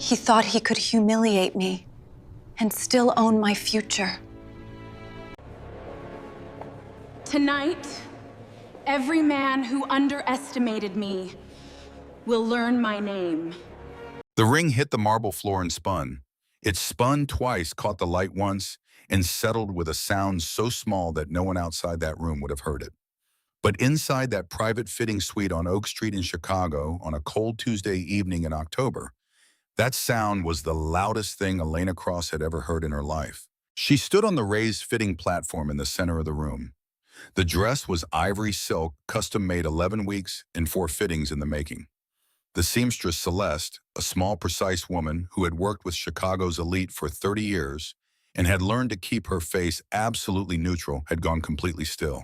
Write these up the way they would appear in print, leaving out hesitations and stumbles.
He thought he could humiliate me and still own my future. Tonight, every man who underestimated me will learn my name. The ring hit the marble floor and spun. It spun twice, caught the light once, and settled with a sound so small that no one outside that room would have heard it. But inside that private fitting suite on Oak Street in Chicago on a cold Tuesday evening in October, that sound was the loudest thing Elena Cross had ever heard in her life. She stood on the raised fitting platform in the center of the room. The dress was ivory silk, custom-made 11 weeks and 4 fittings in the making. The seamstress Celeste, a small, precise woman who had worked with Chicago's elite for 30 years and had learned to keep her face absolutely neutral, had gone completely still.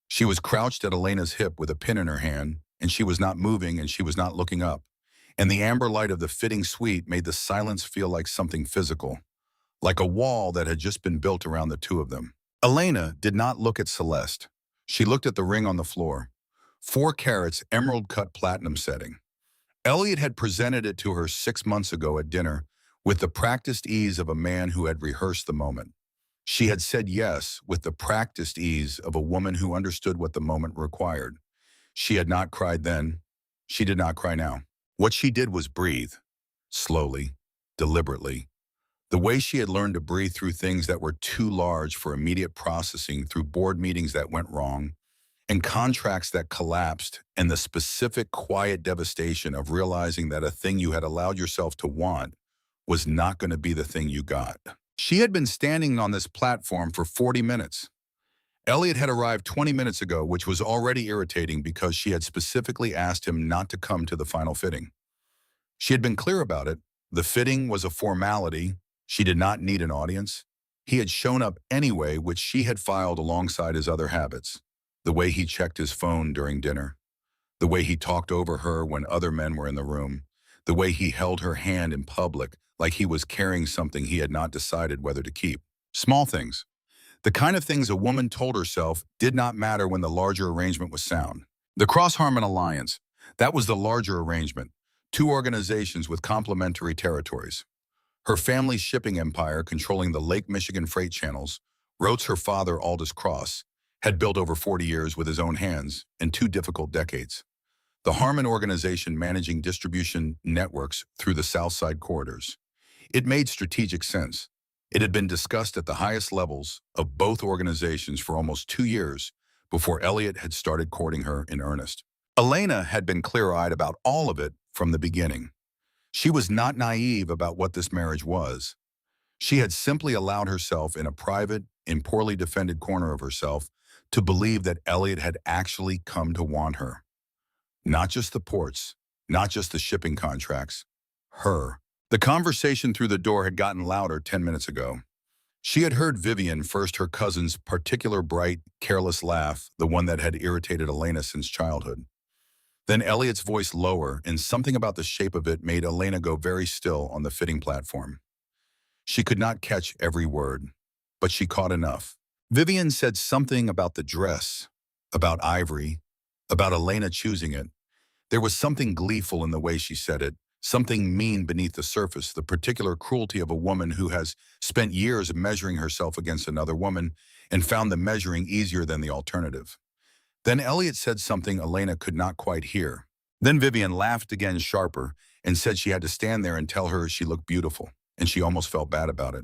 She was crouched at Elena's hip with a pin in her hand, and she was not moving and she was not looking up. And the amber light of the fitting suite made the silence feel like something physical, like a wall that had just been built around the two of them. Elena did not look at Celeste. She looked at the ring on the floor. 4 carats, emerald-cut platinum setting. Elliot had presented it to her 6 months ago at dinner with the practiced ease of a man who had rehearsed the moment. She had said yes with the practiced ease of a woman who understood what the moment required. She had not cried then. She did not cry now. What she did was breathe, slowly, deliberately, the way she had learned to breathe through things that were too large for immediate processing, through board meetings that went wrong, and contracts that collapsed, and the specific quiet devastation of realizing that a thing you had allowed yourself to want was not going to be the thing you got. She had been standing on this platform for 40 minutes. Elliot had arrived 20 minutes ago, which was already irritating because she had specifically asked him not to come to the final fitting. She had been clear about it. The fitting was a formality. She did not need an audience. He had shown up anyway, which she had filed alongside his other habits. The way he checked his phone during dinner. The way he talked over her when other men were in the room. The way he held her hand in public like he was carrying something he had not decided whether to keep. Small things. The kind of things a woman told herself did not matter when the larger arrangement was sound. The Cross-Harmon Alliance, that was the larger arrangement. 2 organizations with complementary territories. Her family's shipping empire controlling the Lake Michigan freight channels, routes her father, Aldous Cross, had built over 40 years with his own hands in 2 difficult decades. The Harmon organization managing distribution networks through the South Side corridors. It made strategic sense. It had been discussed at the highest levels of both organizations for almost 2 years before Elliot had started courting her in earnest. Elena had been clear-eyed about all of it from the beginning. She was not naive about what this marriage was. She had simply allowed herself in a private and poorly defended corner of herself to believe that Elliot had actually come to want her. Not just the ports, not just the shipping contracts, her. The conversation through the door had gotten louder 10 minutes ago. She had heard Vivian, first her cousin's particular bright, careless laugh, the one that had irritated Elena since childhood. Then Elliot's voice lower, and something about the shape of it made Elena go very still on the fitting platform. She could not catch every word, but she caught enough. Vivian said something about the dress, about ivory, about Elena choosing it. There was something gleeful in the way she said it, something mean beneath the surface, the particular cruelty of a woman who has spent years measuring herself against another woman and found the measuring easier than the alternative. Then Elliot said something Elena could not quite hear. Then Vivian laughed again sharper and said she had to stand there and tell her she looked beautiful, and she almost felt bad about it.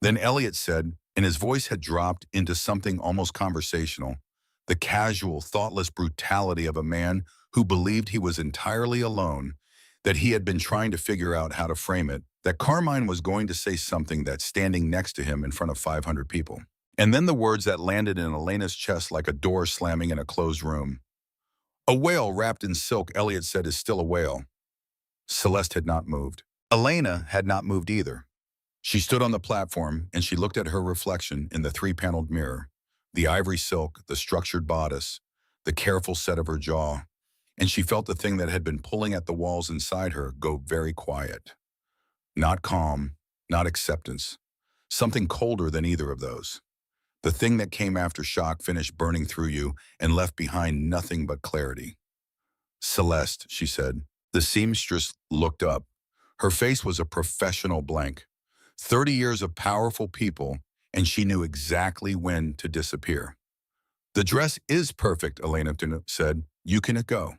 Then Elliot said, and his voice had dropped into something almost conversational, the casual, thoughtless brutality of a man who believed he was entirely alone, that he had been trying to figure out how to frame it, that Carmine was going to say something that standing next to him in front of 500 people. And then the words that landed in Elena's chest like a door slamming in a closed room. A whale wrapped in silk, Elliot said, is still a whale. Celeste had not moved. Elena had not moved either. She stood on the platform and she looked at her reflection in the 3-paneled mirror, the ivory silk, the structured bodice, the careful set of her jaw, and she felt the thing that had been pulling at the walls inside her go very quiet. Not calm, not acceptance, something colder than either of those. The thing that came after shock finished burning through you and left behind nothing but clarity. Celeste, she said. The seamstress looked up. Her face was a professional blank. 30 years of powerful people, and she knew exactly when to disappear. The dress is perfect, Elena said. You can go.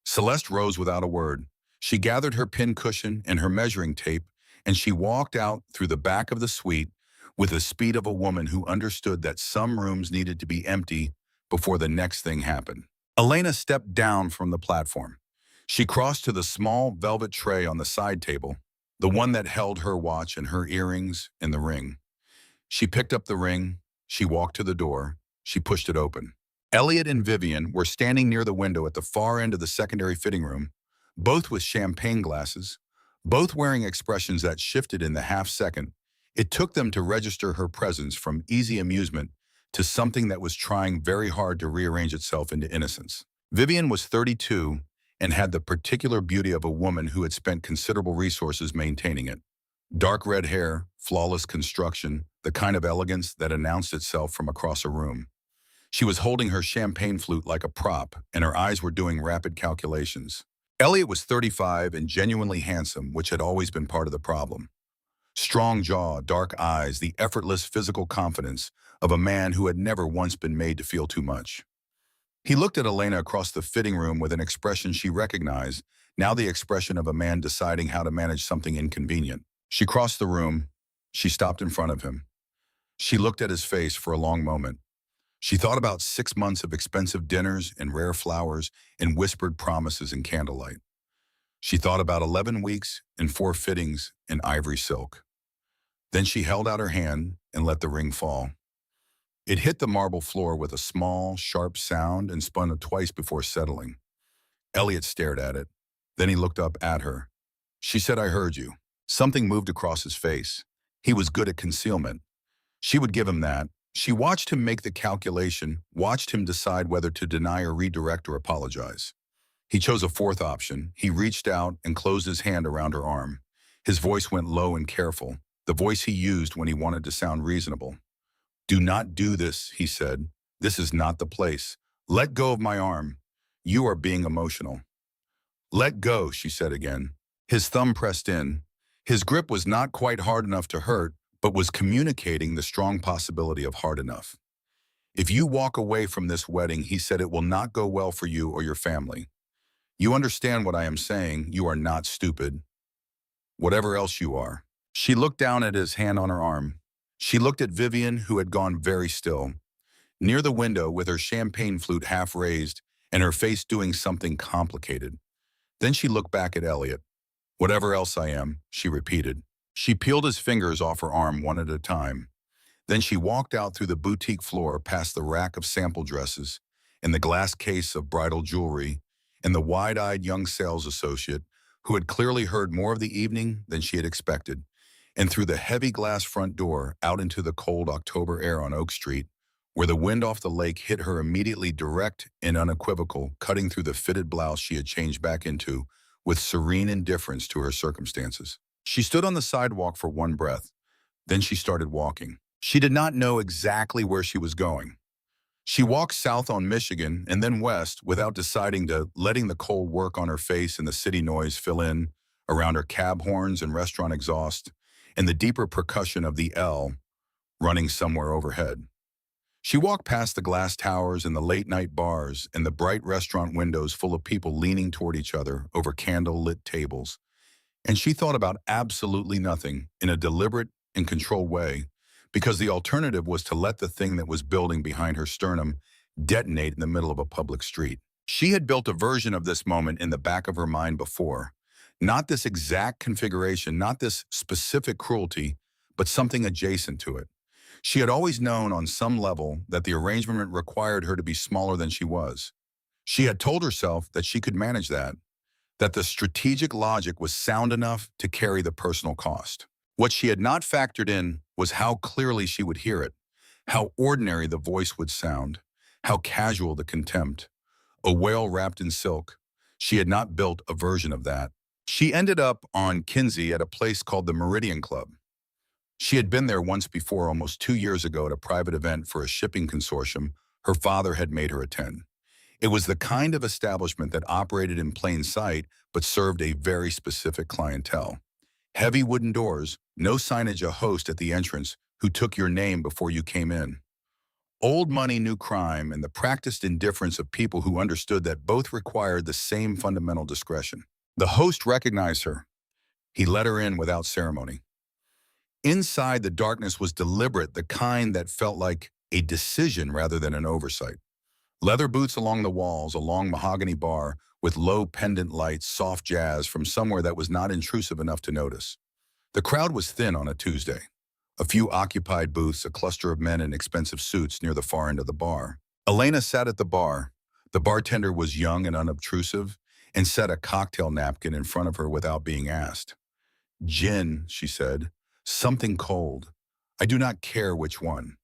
Celeste rose without a word. She gathered her pin cushion and her measuring tape, and she walked out through the back of the suite with the speed of a woman who understood that some rooms needed to be empty before the next thing happened. Elena stepped down from the platform. She crossed to the small velvet tray on the side table, the one that held her watch and her earrings and the ring. She picked up the ring, she walked to the door, she pushed it open. Elliot and Vivian were standing near the window at the far end of the secondary fitting room, both with champagne glasses, both wearing expressions that shifted in the half-second. It took them to register her presence from easy amusement to something that was trying very hard to rearrange itself into innocence. Vivian was 32 and had the particular beauty of a woman who had spent considerable resources maintaining it. Dark red hair, flawless construction, the kind of elegance that announced itself from across a room. She was holding her champagne flute like a prop, and her eyes were doing rapid calculations. Elliot was 35 and genuinely handsome, which had always been part of the problem. Strong jaw, dark eyes, the effortless physical confidence of a man who had never once been made to feel too much. He looked at Elena across the fitting room with an expression she recognized, now the expression of a man deciding how to manage something inconvenient. She crossed the room. She stopped in front of him. She looked at his face for a long moment. She thought about 6 months of expensive dinners and rare flowers and whispered promises in candlelight. She thought about 11 weeks and 4 fittings in ivory silk. Then she held out her hand and let the ring fall. It hit the marble floor with a small, sharp sound and spun twice before settling. Elliot stared at it. Then he looked up at her. She said, "I heard you." Something moved across his face. He was good at concealment. She would give him that. She watched him make the calculation, watched him decide whether to deny or redirect or apologize. He chose a fourth option. He reached out and closed his hand around her arm. His voice went low and careful, the voice he used when he wanted to sound reasonable. "Do not do this," he said. "This is not the place. Let go of my arm. You are being emotional." "Let go," she said again. His thumb pressed in. His grip was not quite hard enough to hurt, but was communicating the strong possibility of hard enough. "If you walk away from this wedding," he said, "it will not go well for you or your family. You understand what I am saying. You are not stupid. Whatever else you are." She looked down at his hand on her arm. She looked at Vivian, who had gone very still, near the window with her champagne flute half raised and her face doing something complicated. Then she looked back at Elliot. "Whatever else I am," she repeated. She peeled his fingers off her arm one at a time. Then she walked out through the boutique floor past the rack of sample dresses and the glass case of bridal jewelry and the wide-eyed young sales associate who had clearly heard more of the evening than she had expected, and through the heavy glass front door out into the cold October air on Oak Street, where the wind off the lake hit her immediately direct and unequivocal, cutting through the fitted blouse she had changed back into with serene indifference to her circumstances. She stood on the sidewalk for one breath. Then she started walking. She did not know exactly where she was going. She walked south on Michigan and then west without deciding to, letting the cold work on her face and the city noise fill in around her cab horns and restaurant exhaust and the deeper percussion of the L running somewhere overhead. She walked past the glass towers and the late-night bars and the bright restaurant windows full of people leaning toward each other over candle-lit tables. And she thought about absolutely nothing in a deliberate and controlled way, because the alternative was to let the thing that was building behind her sternum detonate in the middle of a public street. She had built a version of this moment in the back of her mind before. Not this exact configuration, not this specific cruelty, but something adjacent to it. She had always known on some level that the arrangement required her to be smaller than she was. She had told herself that she could manage that the strategic logic was sound enough to carry the personal cost. What she had not factored in was how clearly she would hear it, how ordinary the voice would sound, how casual the contempt. A whale wrapped in silk. She had not built a version of that. She ended up on Kinsey at a place called the Meridian Club. She had been there once before, almost 2 years ago, at a private event for a shipping consortium her father had made her attend. It was the kind of establishment that operated in plain sight but served a very specific clientele. Heavy wooden doors, no signage, a host at the entrance who took your name before you came in. Old money, new crime, and the practiced indifference of people who understood that both required the same fundamental discretion. The host recognized her. He let her in without ceremony. Inside, the darkness was deliberate, the kind that felt like a decision rather than an oversight. Leather boots along the walls, a long mahogany bar with low pendant lights, soft jazz from somewhere that was not intrusive enough to notice. The crowd was thin on a Tuesday. A few occupied booths, a cluster of men in expensive suits near the far end of the bar. Elena sat at the bar. The bartender was young and unobtrusive and set a cocktail napkin in front of her without being asked. "Gin," she said. "Something cold. I do not care which one."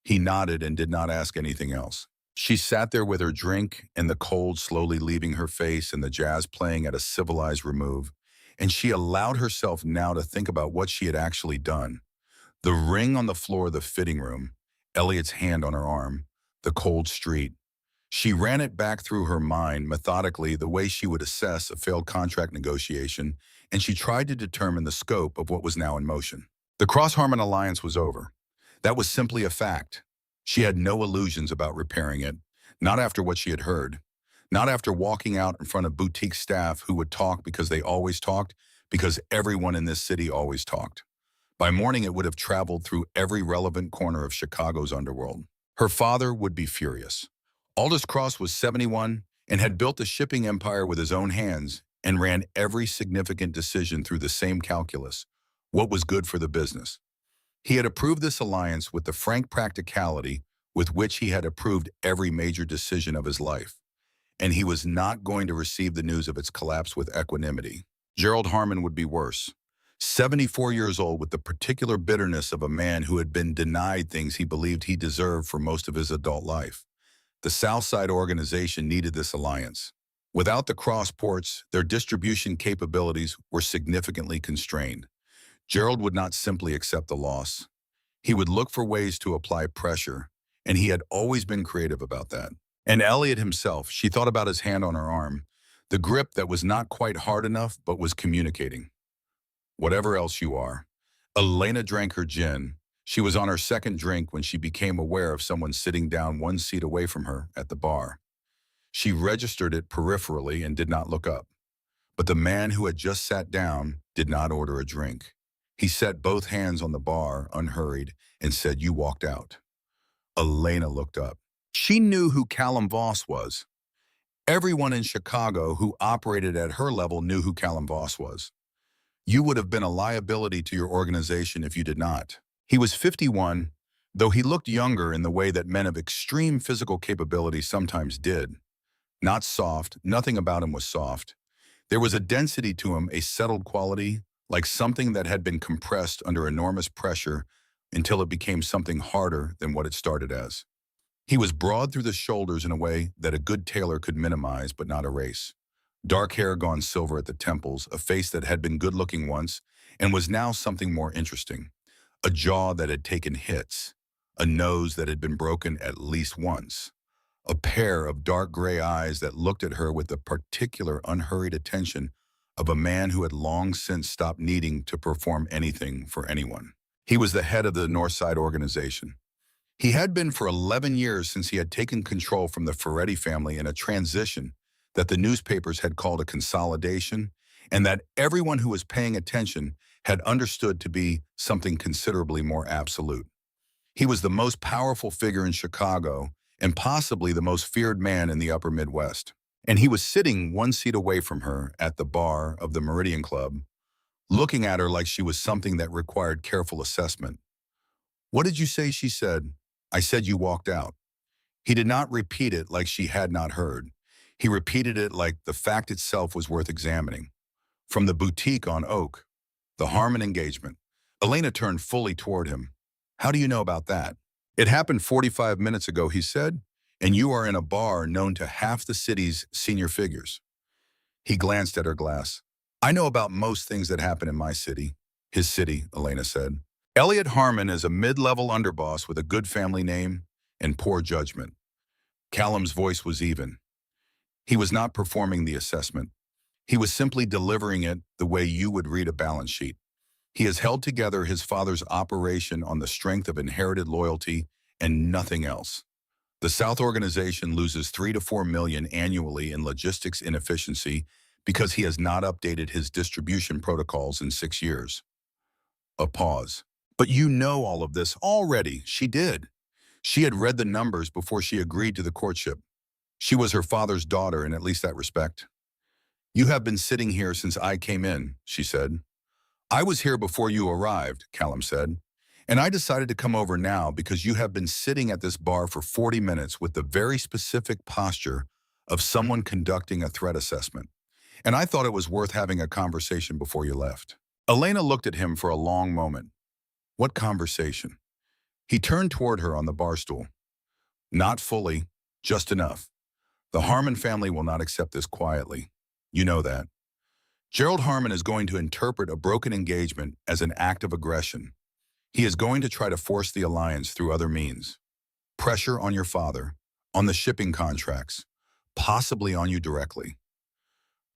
He nodded and did not ask anything else. She sat there with her drink and the cold slowly leaving her face and the jazz playing at a civilized remove, and she allowed herself now to think about what she had actually done. The ring on the floor of the fitting room, Elliot's hand on her arm, the cold street. She ran it back through her mind methodically the way she would assess a failed contract negotiation, and she tried to determine the scope of what was now in motion. The Cross-Harmon alliance was over. That was simply a fact. She had no illusions about repairing it, not after what she had heard, not after walking out in front of boutique staff who would talk because they always talked, because everyone in this city always talked. By morning, it would have traveled through every relevant corner of Chicago's underworld. Her father would be furious. Aldous Cross was 71 and had built a shipping empire with his own hands and ran every significant decision through the same calculus: what was good for the business. He had approved this alliance with the frank practicality with which he had approved every major decision of his life, and he was not going to receive the news of its collapse with equanimity. Gerald Harmon would be worse. 74 years old, with the particular bitterness of a man who had been denied things he believed he deserved for most of his adult life. The Southside organization needed this alliance. Without the cross ports, their distribution capabilities were significantly constrained. Gerald would not simply accept the loss. He would look for ways to apply pressure, and he had always been creative about that. And Elliot himself, she thought about his hand on her arm, the grip that was not quite hard enough but was communicating. "Whatever else you are." Elena drank her gin. She was on her second drink when she became aware of someone sitting down one seat away from her at the bar. She registered it peripherally and did not look up. But the man who had just sat down did not order a drink. He set both hands on the bar, unhurried, and said, "You walked out." Elena looked up. She knew who Callum Voss was. Everyone in Chicago who operated at her level knew who Callum Voss was. You would have been a liability to your organization if you did not. He was 51, though he looked younger in the way that men of extreme physical capability sometimes did. Not soft, nothing about him was soft. There was a density to him, a settled quality, like something that had been compressed under enormous pressure until it became something harder than what it started as. He was broad through the shoulders in a way that a good tailor could minimize but not erase. Dark hair gone silver at the temples, a face that had been good-looking once and was now something more interesting. A jaw that had taken hits, a nose that had been broken at least once, a pair of dark gray eyes that looked at her with the particular unhurried attention of a man who had long since stopped needing to perform anything for anyone. He was the head of the Northside organization. He had been for 11 years since he had taken control from the Ferretti family in a transition that the newspapers had called a consolidation, and that everyone who was paying attention had understood to be something considerably more absolute. He was the most powerful figure in Chicago and possibly the most feared man in the upper Midwest. And he was sitting one seat away from her at the bar of the Meridian Club, looking at her like she was something that required careful assessment. "What did you say?" she said. "I said you walked out." He did not repeat it like she had not heard. He repeated it like the fact itself was worth examining. "From the boutique on Oak, the Harmon engagement." Elena turned fully toward him. "How do you know about that?" "It happened 45 minutes ago," he said, "and you are in a bar known to half the city's senior figures." He glanced at her glass. "I know about most things that happen in my city." "His city," Elena said. "Elliot Harmon is a mid-level underboss with a good family name and poor judgment." Callum's voice was even. He was not performing the assessment. He was simply delivering it the way you would read a balance sheet. He has held together his father's operation on the strength of inherited loyalty and nothing else. The South organization loses 3 to 4 million annually in logistics inefficiency because he has not updated his distribution protocols in 6 years. A pause. But you know all of this already. She did. She had read the numbers before she agreed to the courtship. She was her father's daughter in at least that respect. You have been sitting here since I came in, she said. I was here before you arrived, Callum said. And I decided to come over now because you have been sitting at this bar for 40 minutes with the very specific posture of someone conducting a threat assessment. And I thought it was worth having a conversation before you left. Elena looked at him for a long moment. What conversation? He turned toward her on the bar stool. Not fully, just enough. The Harmon family will not accept this quietly. You know that. Gerald Harmon is going to interpret a broken engagement as an act of aggression. He is going to try to force the alliance through other means. Pressure on your father, on the shipping contracts, possibly on you directly.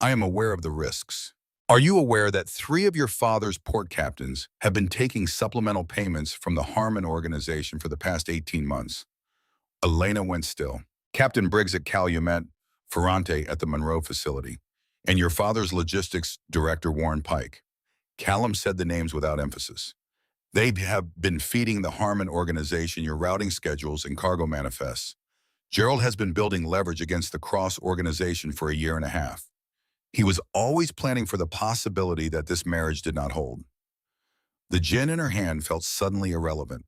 I am aware of the risks. Are you aware that 3 of your father's port captains have been taking supplemental payments from the Harmon organization for the past 18 months? Elena went still. Captain Briggs at Calumet, Ferrante at the Monroe facility, and your father's logistics director, Warren Pike. Callum said the names without emphasis. They have been feeding the Harmon organization your routing schedules and cargo manifests. Gerald has been building leverage against the Cross organization for a year and a half. He was always planning for the possibility that this marriage did not hold. The gin in her hand felt suddenly irrelevant.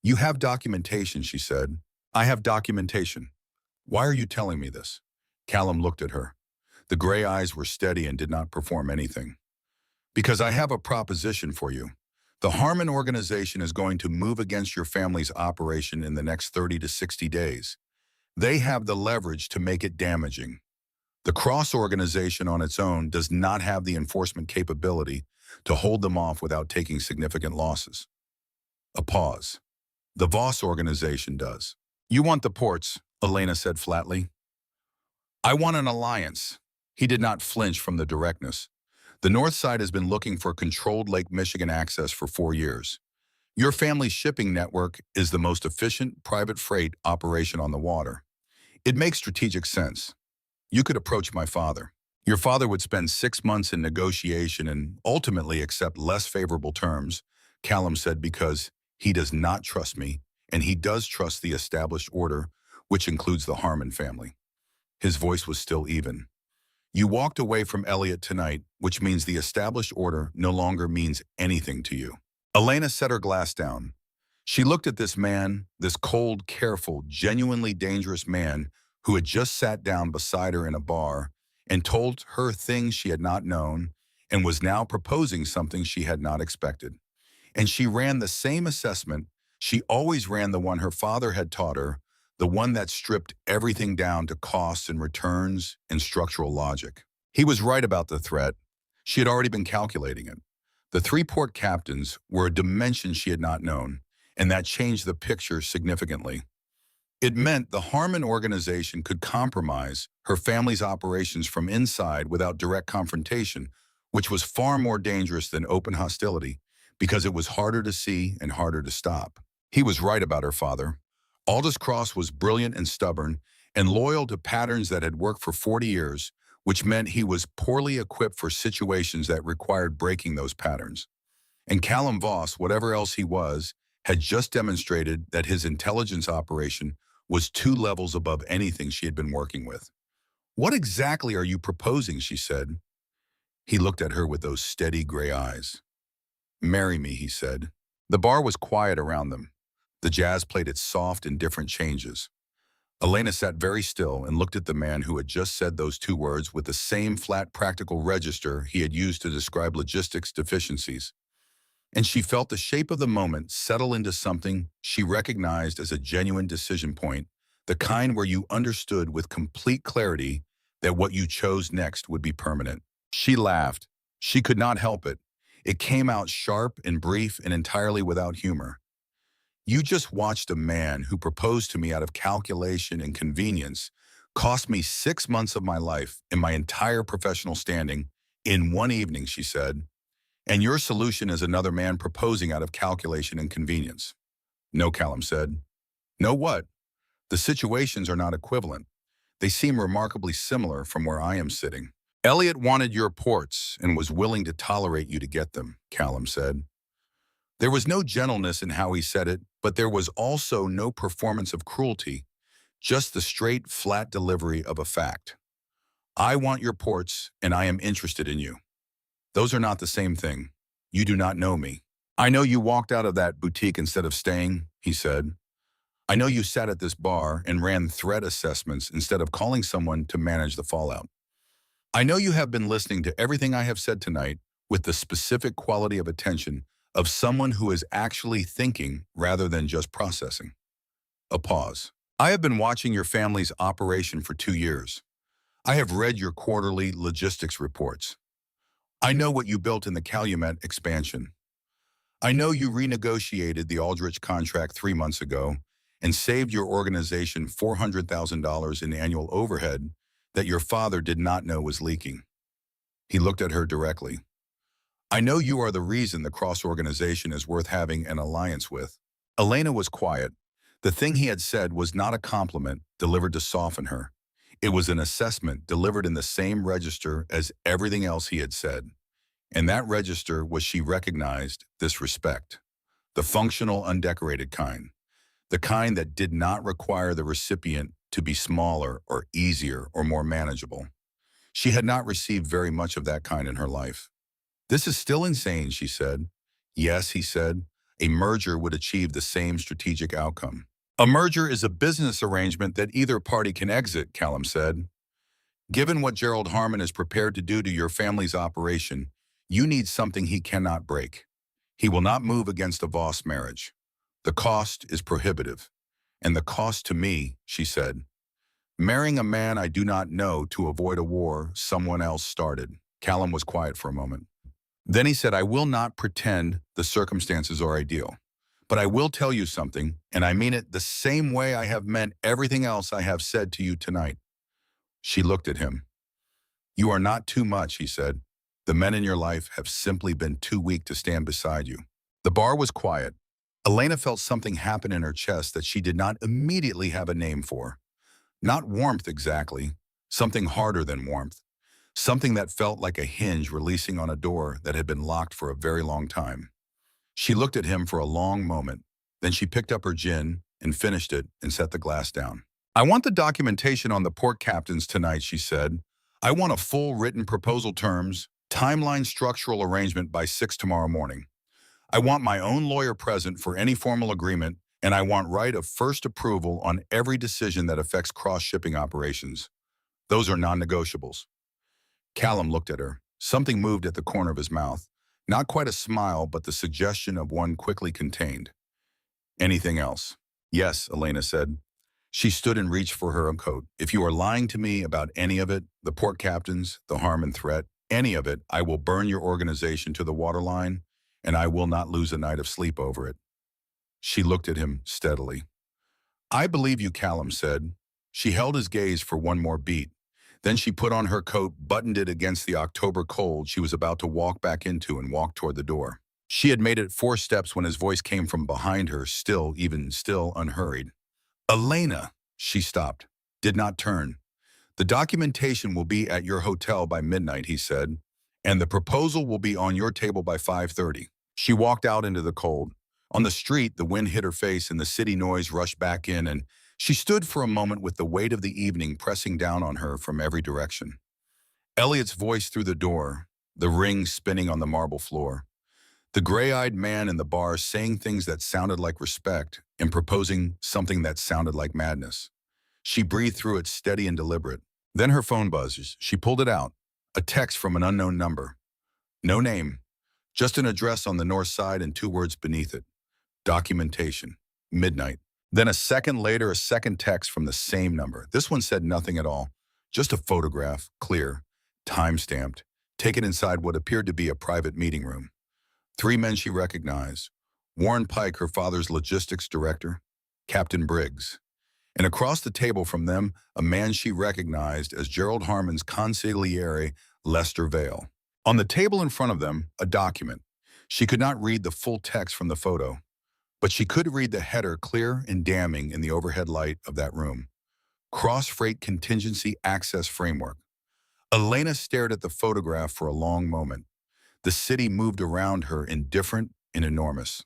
You have documentation, she said. I have documentation. Why are you telling me this? Callum looked at her. The gray eyes were steady and did not perform anything. Because I have a proposition for you. The Harmon organization is going to move against your family's operation in the next 30 to 60 days. They have the leverage to make it damaging. The Cross organization on its own does not have the enforcement capability to hold them off without taking significant losses. A pause. The Voss organization does. You want the ports, Elena said flatly. I want an alliance. He did not flinch from the directness. The North Side has been looking for controlled Lake Michigan access for 4 years. Your family's shipping network is the most efficient private freight operation on the water. It makes strategic sense. You could approach my father. Your father would spend 6 months in negotiation and ultimately accept less favorable terms, Callum said, because he does not trust me, and he does trust the established order, which includes the Harmon family. His voice was still even. You walked away from Elliot tonight, which means the established order no longer means anything to you. Elena set her glass down. She looked at this man, this cold, careful, genuinely dangerous man who had just sat down beside her in a bar and told her things she had not known and was now proposing something she had not expected. And she ran the same assessment. She always ran the one her father had taught her, the one that stripped everything down to costs and returns and structural logic. He was right about the threat. She had already been calculating it. The 3 port captains were a dimension she had not known, and that changed the picture significantly. It meant the Harmon organization could compromise her family's operations from inside without direct confrontation, which was far more dangerous than open hostility because it was harder to see and harder to stop. He was right about her father. Aldous Cross was brilliant and stubborn and loyal to patterns that had worked for 40 years, which meant he was poorly equipped for situations that required breaking those patterns. And Callum Voss, whatever else he was, had just demonstrated that his intelligence operation was 2 levels above anything she had been working with. What exactly are you proposing, she said. He looked at her with those steady gray eyes. Marry me, he said. The bar was quiet around them. The jazz played its soft, indifferent changes. Elena sat very still and looked at the man who had just said those 2 words with the same flat, practical register he had used to describe logistics deficiencies. And she felt the shape of the moment settle into something she recognized as a genuine decision point, the kind where you understood with complete clarity that what you chose next would be permanent. She laughed. She could not help it. It came out sharp and brief and entirely without humor. You just watched a man who proposed to me out of calculation and convenience cost me 6 months of my life and my entire professional standing in one evening, she said. And your solution is another man proposing out of calculation and convenience. No, Callum said. No what? The situations are not equivalent. They seem remarkably similar from where I am sitting. Elliot wanted your ports and was willing to tolerate you to get them, Callum said. There was no gentleness in how he said it, but there was also no performance of cruelty, just the straight, flat delivery of a fact. I want your ports, and I am interested in you. Those are not the same thing. You do not know me. I know you walked out of that boutique instead of staying, he said. I know you sat at this bar and ran threat assessments instead of calling someone to manage the fallout. I know you have been listening to everything I have said tonight with the specific quality of attention of someone who is actually thinking rather than just processing. A pause. I have been watching your family's operation for 2 years. I have read your quarterly logistics reports. I know what you built in the Calumet expansion. I know you renegotiated the Aldrich contract 3 months ago and saved your organization $400,000 in annual overhead that your father did not know was leaking. He looked at her directly. I know you are the reason the Cross organization is worth having an alliance with. Elena was quiet. The thing he had said was not a compliment delivered to soften her. It was an assessment delivered in the same register as everything else he had said. And that register was she recognized this respect. The functional, undecorated kind. The kind that did not require the recipient to be smaller or easier or more manageable. She had not received very much of that kind in her life. This is still insane, she said. Yes, he said, a merger would achieve the same strategic outcome. A merger is a business arrangement that either party can exit, Callum said. Given what Gerald Harmon is prepared to do to your family's operation, you need something he cannot break. He will not move against a Voss marriage. The cost is prohibitive. And the cost to me, she said. Marrying a man I do not know to avoid a war someone else started. Callum was quiet for a moment. Then he said, I will not pretend the circumstances are ideal. But I will tell you something, and I mean it the same way I have meant everything else I have said to you tonight. She looked at him. You are not too much, he said. The men in your life have simply been too weak to stand beside you. The bar was quiet. Elena felt something happen in her chest that she did not immediately have a name for. Not warmth exactly, something harder than warmth. Something that felt like a hinge releasing on a door that had been locked for a very long time. She looked at him for a long moment. Then she picked up her gin and finished it and set the glass down. I want the documentation on the port captains tonight, she said. I want a full written proposal terms, timeline structural arrangement by 6 tomorrow morning. I want my own lawyer present for any formal agreement, and I want right of first approval on every decision that affects cross-shipping operations. Those are non-negotiables. Callum looked at her. Something moved at the corner of his mouth. Not quite a smile, but the suggestion of one quickly contained. Anything else? Yes, Elena said. She stood and reached for her own coat. If you are lying to me about any of it, the port captains, the harm and threat, any of it, I will burn your organization to the waterline, and I will not lose a night of sleep over it. She looked at him steadily. I believe you, Callum said. She held his gaze for one more beat. Then she put on her coat, buttoned it against the October cold she was about to walk back into and walked toward the door. She had made it 4 steps when his voice came from behind her, still unhurried. Elena, she stopped, did not turn. The documentation will be at your hotel by midnight, he said, and the proposal will be on your table by 5:30. She walked out into the cold. On the street, the wind hit her face and the city noise rushed back in, and she stood for a moment with the weight of the evening pressing down on her from every direction. Elliot's voice through the door, the ring spinning on the marble floor. The gray-eyed man in the bar saying things that sounded like respect and proposing something that sounded like madness. She breathed through it steady and deliberate. Then her phone buzzed. She pulled it out. A text from an unknown number. No name. Just an address on the north side and 2 words beneath it. Documentation. Midnight. Then a second later, a second text from the same number. This one said nothing at all. Just a photograph, clear, time-stamped, taken inside what appeared to be a private meeting room. 3 men she recognized. Warren Pike, her father's logistics director, Captain Briggs. And across the table from them, a man she recognized as Gerald Harmon's consigliere, Lester Vale. On the table in front of them, a document. She could not read the full text from the photo, but she could read the header clear and damning in the overhead light of that room. Cross-Freight Contingency Access Framework. Elena stared at the photograph for a long moment. The city moved around her, indifferent and enormous.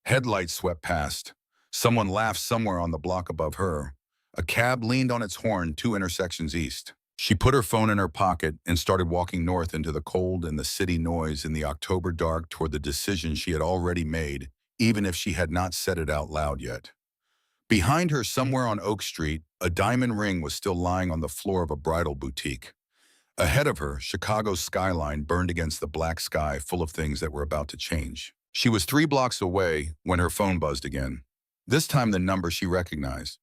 Headlights swept past. Someone laughed somewhere on the block above her. A cab leaned on its horn 2 intersections east. She put her phone in her pocket and started walking north into the cold and the city noise in the October dark toward the decision she had already made, even if she had not said it out loud yet. Behind her, somewhere on Oak Street, a diamond ring was still lying on the floor of a bridal boutique. Ahead of her, Chicago's skyline burned against the black sky, full of things that were about to change. She was 3 blocks away when her phone buzzed again. This time the number she recognized.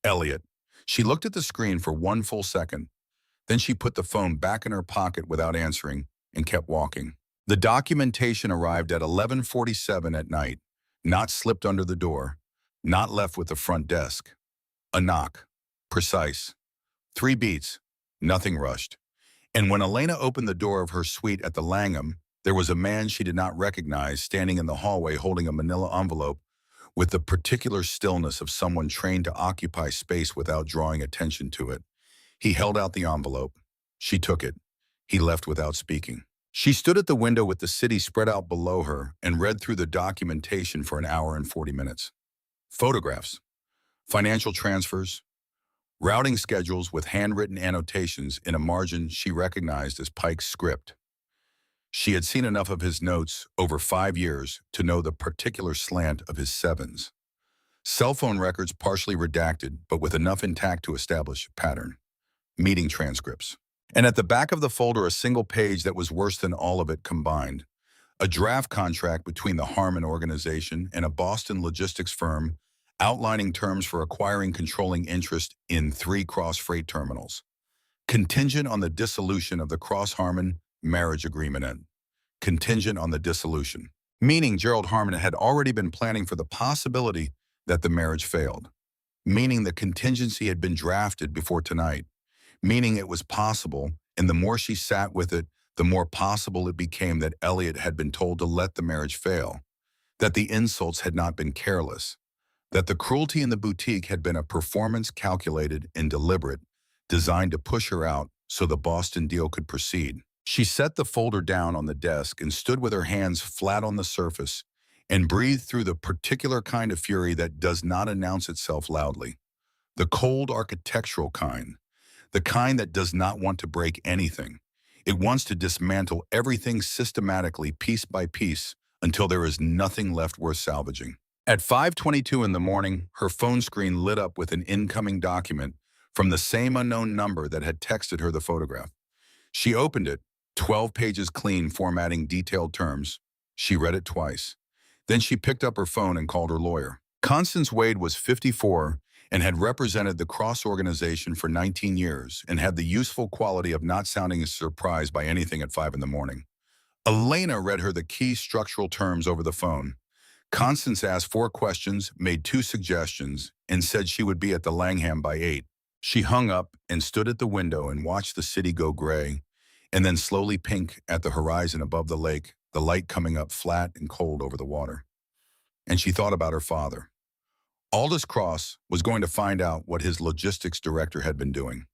Elliot. She looked at the screen for 1 full second. Then she put the phone back in her pocket without answering and kept walking. The documentation arrived at 11:47 at night, not slipped under the door, not left with the front desk. A knock. Precise. 3 beats. Nothing rushed. And when Elena opened the door of her suite at the Langham, there was a man she did not recognize standing in the hallway holding a manila envelope with the particular stillness of someone trained to occupy space without drawing attention to it. He held out the envelope. She took it. He left without speaking. She stood at the window with the city spread out below her and read through the documentation for an hour and 40 minutes. Photographs, financial transfers, routing schedules with handwritten annotations in a margin she recognized as Pike's script. She had seen enough of his notes over 5 years to know the particular slant of his sevens. Cell phone records partially redacted, but with enough intact to establish a pattern. Meeting transcripts. And at the back of the folder, a single page that was worse than all of it combined. A draft contract between the Harmon organization and a Boston logistics firm outlining terms for acquiring controlling interest in 3 cross-freight terminals. Contingent on the dissolution of the Cross-Harmon marriage agreement and contingent on the dissolution. Meaning Gerald Harmon had already been planning for the possibility that the marriage failed. Meaning the contingency had been drafted before tonight. Meaning it was possible, and the more she sat with it, the more possible it became that Elliot had been told to let the marriage fail, that the insults had not been careless, that the cruelty in the boutique had been a performance calculated and deliberate, designed to push her out so the Boston deal could proceed. She set the folder down on the desk and stood with her hands flat on the surface and breathed through the particular kind of fury that does not announce itself loudly, the cold architectural kind. The kind that does not want to break anything. It wants to dismantle everything systematically, piece by piece, until there is nothing left worth salvaging. At 5:22 in the morning, her phone screen lit up with an incoming document from the same unknown number that had texted her the photograph. She opened it, 12 pages clean, formatting detailed terms. She read it twice. Then she picked up her phone and called her lawyer. Constance Wade was 54 and had represented the Cross organization for 19 years and had the useful quality of not sounding surprised by anything at 5 in the morning. Elena read her the key structural terms over the phone. Constance asked 4 questions, made 2 suggestions, and said she would be at the Langham by 8. She hung up and stood at the window and watched the city go gray, and then slowly pink at the horizon above the lake, the light coming up flat and cold over the water. And she thought about her father. Aldous Cross was going to find out what his logistics director had been doing.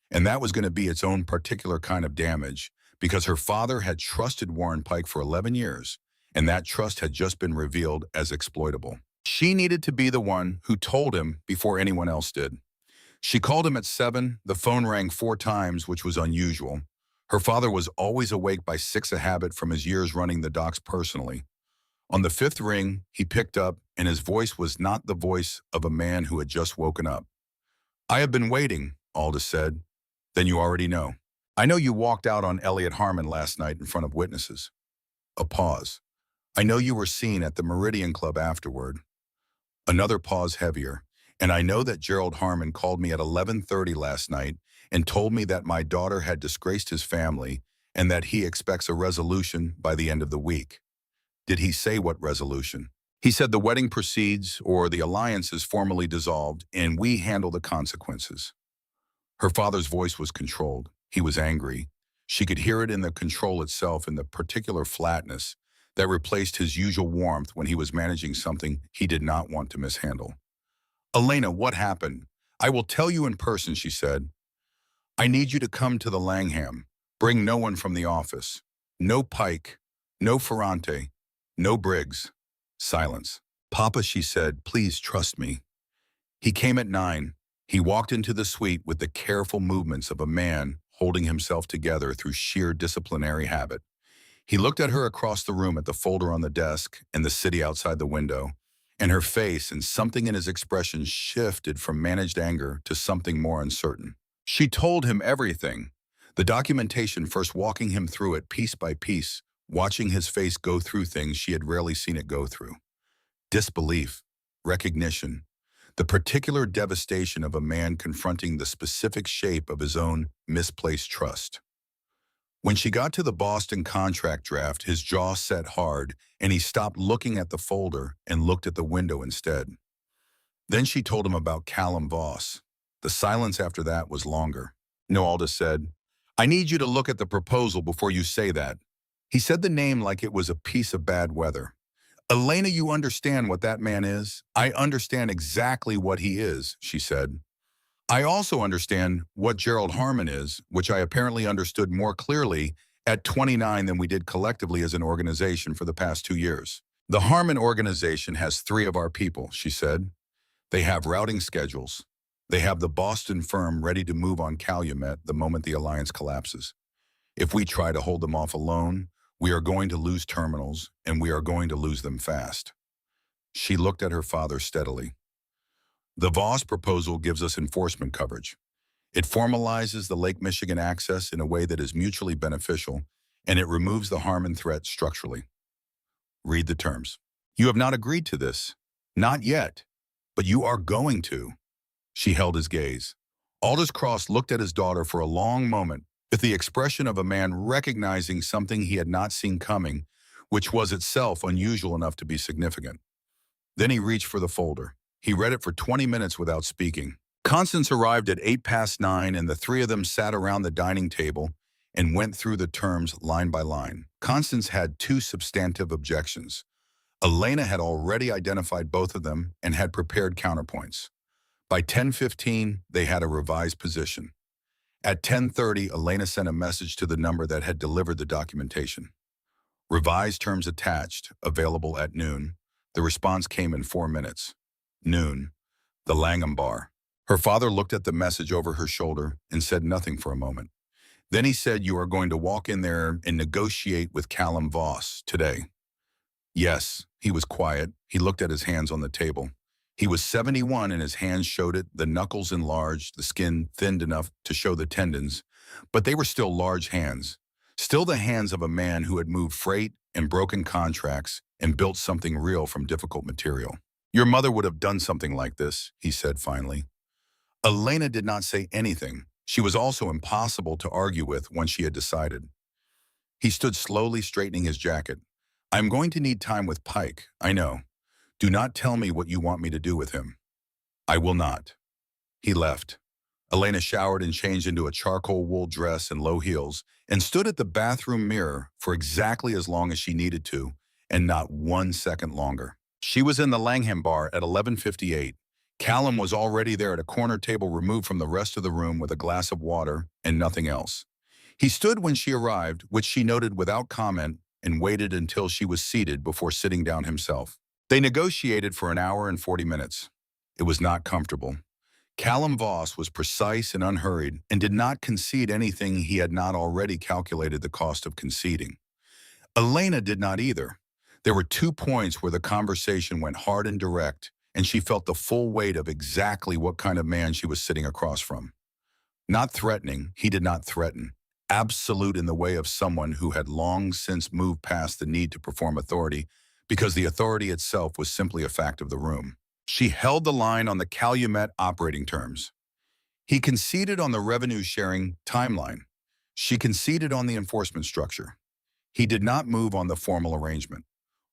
And that was going to be its own particular kind of damage, because her father had trusted Warren Pike for 11 years, and that trust had just been revealed as exploitable. She needed to be the one who told him before anyone else did. She called him at 7. The phone rang 4 times, which was unusual. Her father was always awake by 6, a habit from his years running the docks personally. On the 5th ring, he picked up, and his voice was not the voice of a man who had just woken up. "I have been waiting," Aldous said. "Then you already know. I know you walked out on Elliot Harmon last night in front of witnesses." A pause. "I know you were seen at the Meridian Club afterward." Another pause, heavier. "And I know that Gerald Harmon called me at 11:30 last night and told me that my daughter had disgraced his family and that he expects a resolution by the end of the week." Did he say what resolution? He said the wedding proceeds or the alliance is formally dissolved and we handle the consequences. Her father's voice was controlled. He was angry. She could hear it in the control itself, in the particular flatness that replaced his usual warmth when he was managing something he did not want to mishandle. "Elena, what happened?" "I will tell you in person," she said. "I need you to come to the Langham. Bring no one from the office. No Pike, no Ferrante, no Briggs." Silence. "Papa," she said, "please trust me." He came at 9. He walked into the suite with the careful movements of a man holding himself together through sheer disciplinary habit. He looked at her across the room, at the folder on the desk and the city outside the window, and her face and something in his expression shifted from managed anger to something more uncertain. She told him everything. The documentation, first walking him through it piece by piece, watching his face go through things she had rarely seen it go through. Disbelief, recognition, the particular devastation of a man confronting the specific shape of his own misplaced trust. When she got to the Boston contract draft, his jaw set hard, and he stopped looking at the folder and looked at the window instead. Then she told him about Callum Voss. The silence after that was longer. "No," Aldous said. "I need you to look at the proposal before you say that." He said the name like it was a piece of bad weather. "Elena, you understand what that man is?" "I understand exactly what he is," she said. "I also understand what Gerald Harmon is, which I apparently understood more clearly at 29 than we did collectively as an organization for the past 2 years. The Harmon organization has 3 of our people," she said. "They have routing schedules. They have the Boston firm ready to move on Calumet the moment the alliance collapses. If we try to hold them off alone, we are going to lose terminals, and we are going to lose them fast." She looked at her father steadily. "The Voss proposal gives us enforcement coverage. It formalizes the Lake Michigan access in a way that is mutually beneficial, and it removes the Harmon threat structurally. Read the terms. You have not agreed to this. Not yet. But you are going to." She held his gaze. Aldous Cross looked at his daughter for a long moment, with the expression of a man recognizing something he had not seen coming, which was itself unusual enough to be significant. Then he reached for the folder. He read it for 20 minutes without speaking. Constance arrived at 9:08, and the 3 of them sat around the dining table and went through the terms line by line. Constance had 2 substantive objections. Elena had already identified both of them and had prepared counterpoints. By 10:15, they had a revised position. At 10:30, Elena sent a message to the number that had delivered the documentation. "Revised terms attached, available at noon." The response came in 4 minutes. Noon. The Langham Bar. Her father looked at the message over her shoulder and said nothing for a moment. Then he said, "You are going to walk in there and negotiate with Callum Voss today." "Yes." He was quiet. He looked at his hands on the table. He was 71 and his hands showed it, the knuckles enlarged, the skin thinned enough to show the tendons, but they were still large hands. Still the hands of a man who had moved freight and broken contracts and built something real from difficult material. "Your mother would have done something like this," he said finally. Elena did not say anything. She was also impossible to argue with once she had decided. He stood slowly, straightening his jacket. "I'm going to need time with Pike, I know. Do not tell me what you want me to do with him." "I will not." He left. Elena showered and changed into a charcoal wool dress and low heels and stood at the bathroom mirror for exactly as long as she needed to, and not 1 second longer. She was in the Langham Bar at 11:58. Callum was already there at a corner table removed from the rest of the room with a glass of water and nothing else. He stood when she arrived, which she noted without comment, and waited until she was seated before sitting down himself. They negotiated for an hour and 40 minutes. It was not comfortable. Callum Voss was precise and unhurried and did not concede anything he had not already calculated the cost of conceding. Elena did not either. There were 2 points where the conversation went hard and direct, and she felt the full weight of exactly what kind of man she was sitting across from. Not threatening, he did not threaten. Absolute in the way of someone who had long since moved past the need to perform authority, because the authority itself was simply a fact of the room. She held the line on the Calumet operating terms. He conceded on the revenue-sharing timeline. She conceded on the enforcement structure. He did not move on the formal arrangement.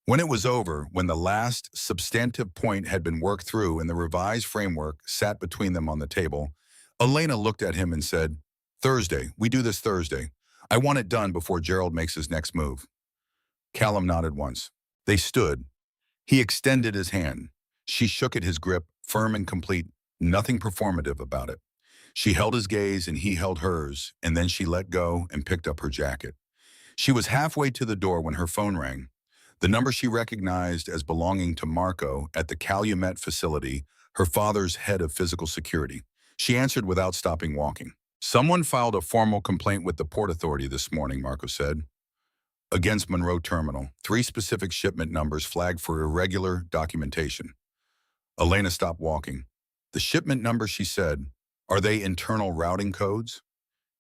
When it was over, when the last substantive point had been worked through and the revised framework sat between them on the table, Elena looked at him and said, "Thursday, we do this Thursday. I want it done before Gerald makes his next move. Callum nodded once. They stood. He extended his hand. She shook at his grip, firm and complete, nothing performative about it. She held his gaze and he held hers, and then she let go and picked up her jacket. She was halfway to the door when her phone rang. The number she recognized as belonging to Marco at the Calumet facility, her father's head of physical security. She answered without stopping walking. Someone filed a formal complaint with the Port Authority this morning, Marco said. Against Monroe Terminal, 3 specific shipment numbers flagged for irregular documentation. Elena stopped walking. The shipment numbers, she said, are they internal routing codes?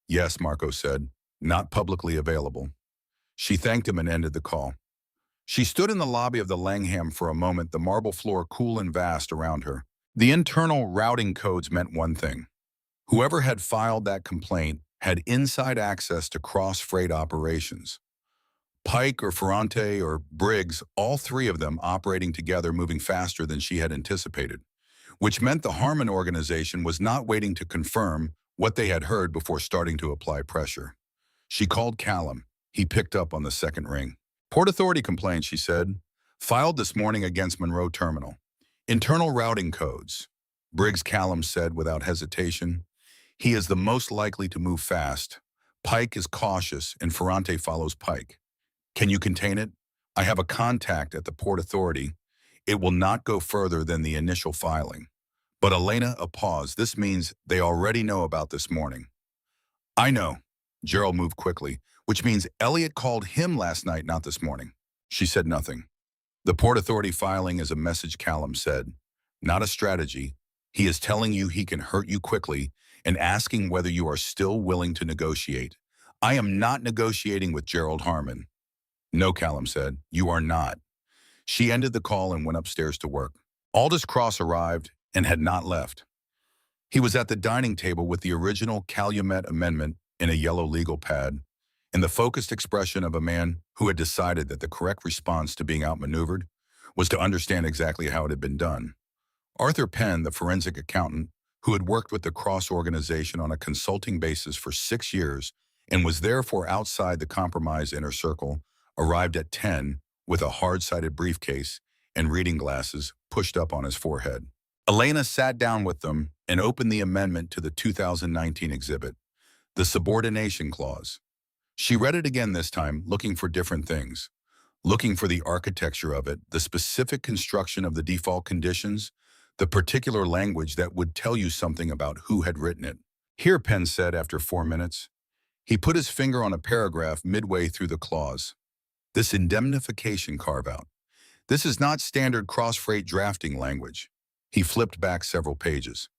Yes, Marco said, not publicly available. She thanked him and ended the call. She stood in the lobby of the Langham for a moment, the marble floor cool and vast around her. The internal routing codes meant one thing. Whoever had filed that complaint had inside access to cross-freight operations. Pike or Ferrante or Briggs, all 3 of them operating together, moving faster than she had anticipated, which meant the Harmon organization was not waiting to confirm what they had heard before starting to apply pressure. She called Callum. He picked up on the second ring. Port Authority complaint, she said, filed this morning against Monroe Terminal. Internal routing codes. Briggs, Callum said without hesitation. He is the most likely to move fast. Pike is cautious and Ferrante follows Pike. Can you contain it? I have a contact at the Port Authority. It will not go further than the initial filing. But Elena, a pause. This means they already know about this morning. I know. Gerald moved quickly, which means Elliot called him last night, not this morning. She said nothing. The Port Authority filing is a message, Callum said, not a strategy. He is telling you he can hurt you quickly and asking whether you are still willing to negotiate. I am not negotiating with Gerald Harmon. No, Callum said, you are not. She ended the call and went upstairs to work. Aldous Cross arrived and had not left. He was at the dining table with the original Calumet amendment in a yellow legal pad, and the focused expression of a man who had decided that the correct response to being outmaneuvered was to understand exactly how it had been done. Arthur Penn, the forensic accountant, who had worked with the Cross organization on a consulting basis for 6 years and was therefore outside the compromise inner circle, arrived at 10 with a hard-sided briefcase and reading glasses pushed up on his forehead. Elena sat down with them and opened the amendment to the 2019 exhibit, the subordination clause. She read it again this time, looking for different things, looking for the architecture of it, the specific construction of the default conditions, the particular language that would tell you something about who had written it. Here, Penn said after 4 minutes. He put his finger on a paragraph midway through the clause. This indemnification carve-out. This is not standard cross-freight drafting language. He flipped back several pages.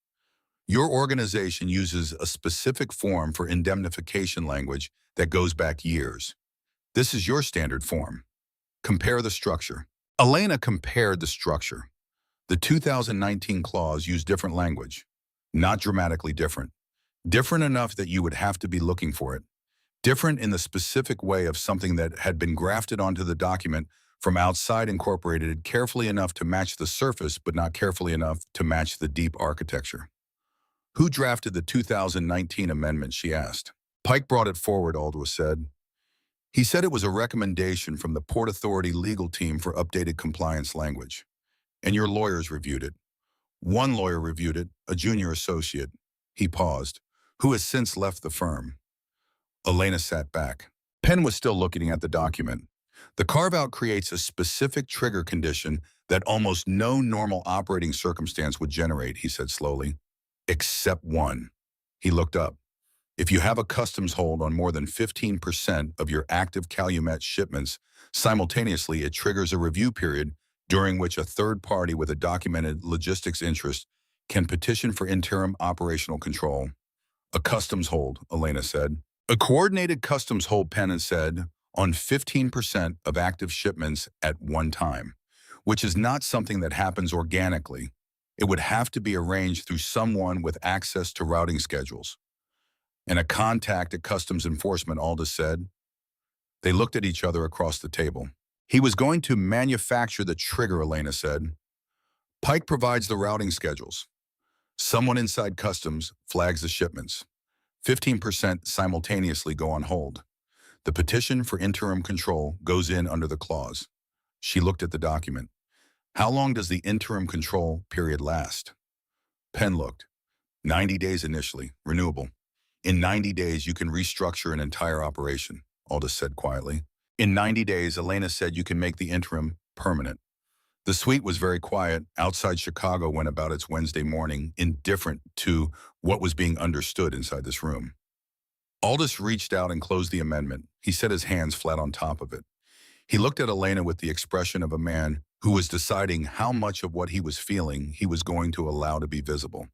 Your organization uses a specific form for indemnification language that goes back years. This is your standard form. Compare the structure. Elena compared the structure. The 2019 clause used different language, not dramatically different. Different enough that you would have to be looking for it. Different in the specific way of something that had been grafted onto the document from outside, incorporated carefully enough to match the surface, but not carefully enough to match the deep architecture. Who drafted the 2019 amendment, she asked. Pike brought it forward, Aldous said. He said it was a recommendation from the Port Authority legal team for updated compliance language. And your lawyers reviewed it. One lawyer reviewed it, a junior associate. He paused, who has since left the firm. Elena sat back. Penn was still looking at the document. The carve-out creates a specific trigger condition that almost no normal operating circumstance would generate, he said slowly. Except one. He looked up. If you have a customs hold on more than 15% of your active Calumet shipments, simultaneously it triggers a review period during which a third party with a documented logistics interest can petition for interim operational control. A customs hold, Elena said. A coordinated customs hold, Penn said, on 15% of active shipments at one time, which is not something that happens organically. It would have to be arranged through someone with access to routing schedules. And a contact at Customs Enforcement, Aldous said. They looked at each other across the table. He was going to manufacture the trigger, Elena said. Pike provides the routing schedules. Someone inside Customs flags the shipments. 15% simultaneously go on hold. The petition for interim control goes in under the clause. She looked at the document. How long does the interim control period last? Penn looked. 90 days initially, renewable. In 90 days, you can restructure an entire operation, Aldous said quietly. In 90 days, Elena said you can make the interim permanent. The suite was very quiet. Outside Chicago went about its Wednesday morning, indifferent to what was being understood inside this room. Aldous reached out and closed the amendment. He set his hands flat on top of it. He looked at Elena with the expression of a man who was deciding how much of what he was feeling he was going to allow to be visible.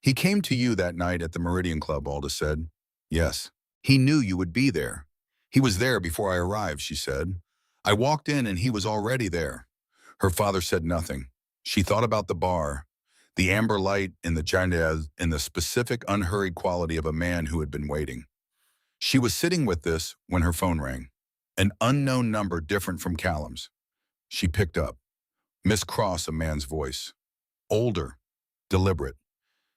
He came to you that night at the Meridian Club, Aldous said. Yes. He knew you would be there. He was there before I arrived, she said. I walked in and he was already there. Her father said nothing. She thought about the bar, the amber light in the chandelier, and the specific unhurried quality of a man who had been waiting. She was sitting with this when her phone rang. An unknown number different from Callum's. She picked up. Miss Cross, a man's voice. Older, deliberate.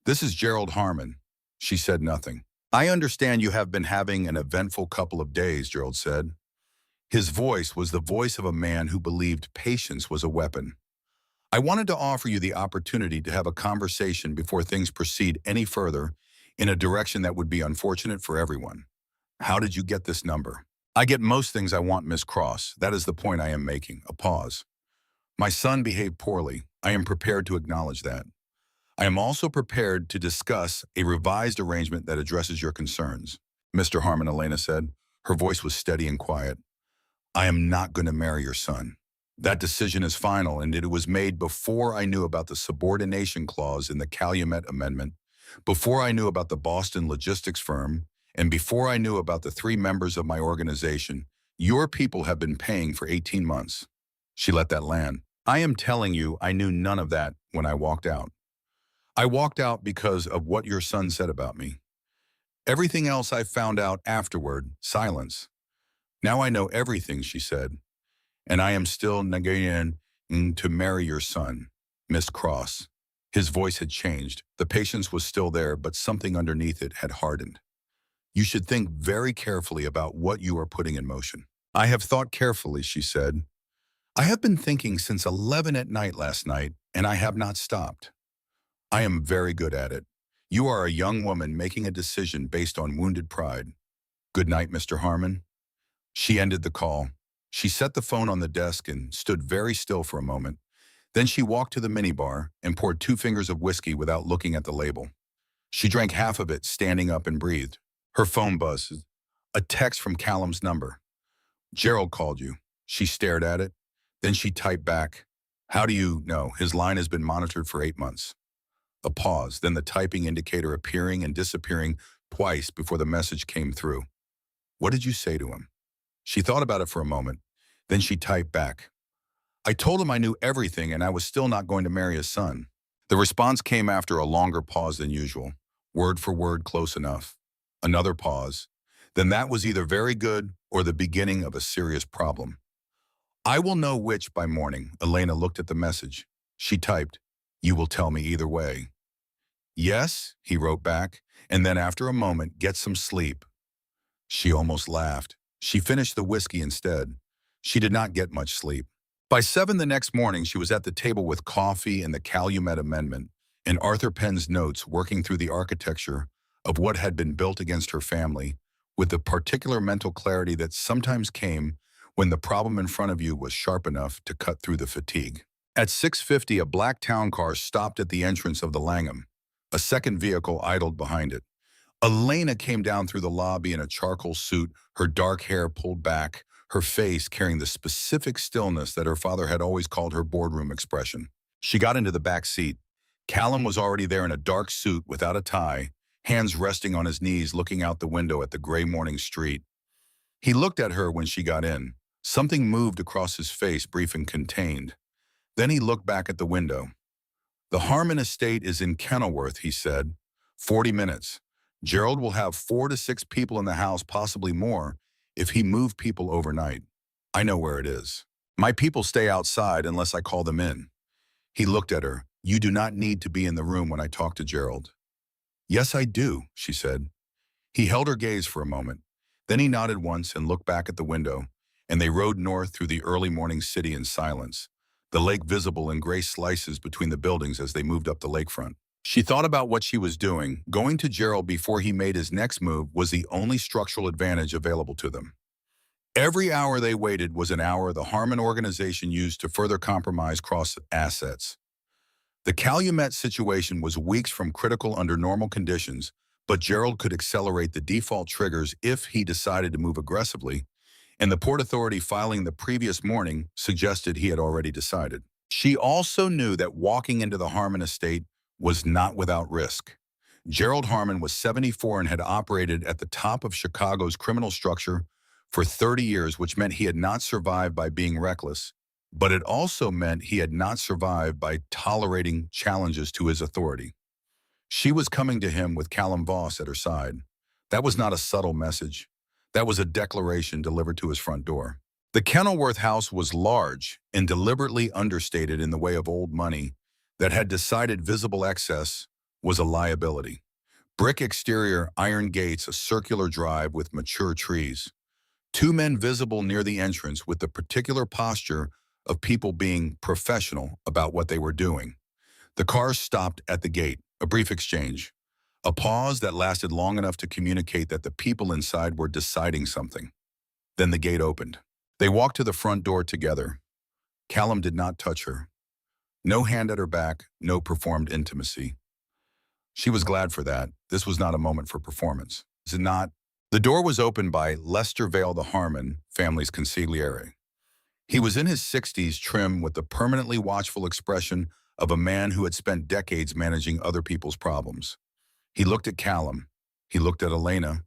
This is Gerald Harmon. She said nothing. I understand you have been having an eventful couple of days, Gerald said. His voice was the voice of a man who believed patience was a weapon. I wanted to offer you the opportunity to have a conversation before things proceed any further in a direction that would be unfortunate for everyone. How did you get this number? I get most things I want, Miss Cross. That is the point I am making. A pause. My son behaved poorly. I am prepared to acknowledge that. I am also prepared to discuss a revised arrangement that addresses your concerns, Mr. Harmon, Elena said. Her voice was steady and quiet. I am not going to marry your son. That decision is final, and it was made before I knew about the subordination clause in the Calumet Amendment, before I knew about the Boston logistics firm, and before I knew about the 3 members of my organization. Your people have been paying for 18 months. She let that land. I am telling you, I knew none of that when I walked out. I walked out because of what your son said about me. Everything else I found out afterward, silence. Now I know everything, she said, and I am still negating to marry your son, Miss Cross. His voice had changed. The patience was still there, but something underneath it had hardened. You should think very carefully about what you are putting in motion. I have thought carefully, she said. I have been thinking since 11 at night last night, and I have not stopped. I am very good at it. You are a young woman making a decision based on wounded pride. Good night, Mr. Harmon. She ended the call. She set the phone on the desk and stood very still for a moment. Then she walked to the minibar and poured 2 fingers of whiskey without looking at the label. She drank half of it, standing up, and breathed. Her phone buzzed. A text from Callum's number. Gerald called you. She stared at it. Then she typed back, how do you know? His line has been monitored for 8 months. A pause, then the typing indicator appearing and disappearing twice before the message came through. What did you say to him? She thought about it for a moment. Then she typed back. I told him I knew everything and I was still not going to marry his son. The response came after a longer pause than usual. Word for word, close enough. Another pause. Then that was either very good or the beginning of a serious problem. I will know which by morning. Elena looked at the message. She typed, you will tell me either way. Yes, he wrote back, and then after a moment, get some sleep. She almost laughed. She finished the whiskey instead. She did not get much sleep. By 7 the next morning, she was at the table with coffee and the Calumet Amendment and Arthur Penn's notes, working through the architecture of what had been built against her family with the particular mental clarity that sometimes came when the problem in front of you was sharp enough to cut through the fatigue. At 6:50, a black town car stopped at the entrance of the Langham. A second vehicle idled behind it. Elena came down through the lobby in a charcoal suit, her dark hair pulled back, her face carrying the specific stillness that her father had always called her boardroom expression. She got into the back seat. Callum was already there in a dark suit without a tie, hands resting on his knees looking out the window at the gray morning street. He looked at her when she got in. Something moved across his face, brief and contained. Then he looked back at the window. The Harmon estate is in Kenilworth, he said. 40 minutes. Gerald will have 4 to 6 people in the house, possibly more, if he moved people overnight. I know where it is. My people stay outside unless I call them in. He looked at her. You do not need to be in the room when I talk to Gerald. Yes, I do, she said. He held her gaze for a moment. Then he nodded once and looked back at the window, and they rode north through the early morning city in silence, the lake visible in gray slices between the buildings as they moved up the lakefront. She thought about what she was doing. Going to Gerald before he made his next move was the only structural advantage available to them. Every hour they waited was an hour the Harmon organization used to further compromise cross assets. The Calumet situation was weeks from critical under normal conditions, but Gerald could accelerate the default triggers if he decided to move aggressively, and the Port Authority filing the previous morning suggested he had already decided. She also knew that walking into the Harmon estate was not without risk. Gerald Harmon was 74 and had operated at the top of Chicago's criminal structure for 30 years, which meant he had not survived by being reckless, but it also meant he had not survived by tolerating challenges to his authority. She was coming to him with Callum Voss at her side. That was not a subtle message. That was a declaration delivered to his front door. The Kenilworth house was large and deliberately understated in the way of old money that had decided visible excess was a liability. Brick exterior, iron gates, a circular drive with mature trees. Two men visible near the entrance with the particular posture of people being professional about what they were doing. The car stopped at the gate, a brief exchange. A pause that lasted long enough to communicate that the people inside were deciding something. Then the gate opened. They walked to the front door together. Callum did not touch her. No hand at her back, no performed intimacy. She was glad for that. This was not a moment for performance. Is it not? The door was opened by Lester Vale, the Harmon family's consigliere. He was in his 60s, trim with the permanently watchful expression of a man who had spent decades managing other people's problems. He looked at Callum. He looked at Elena.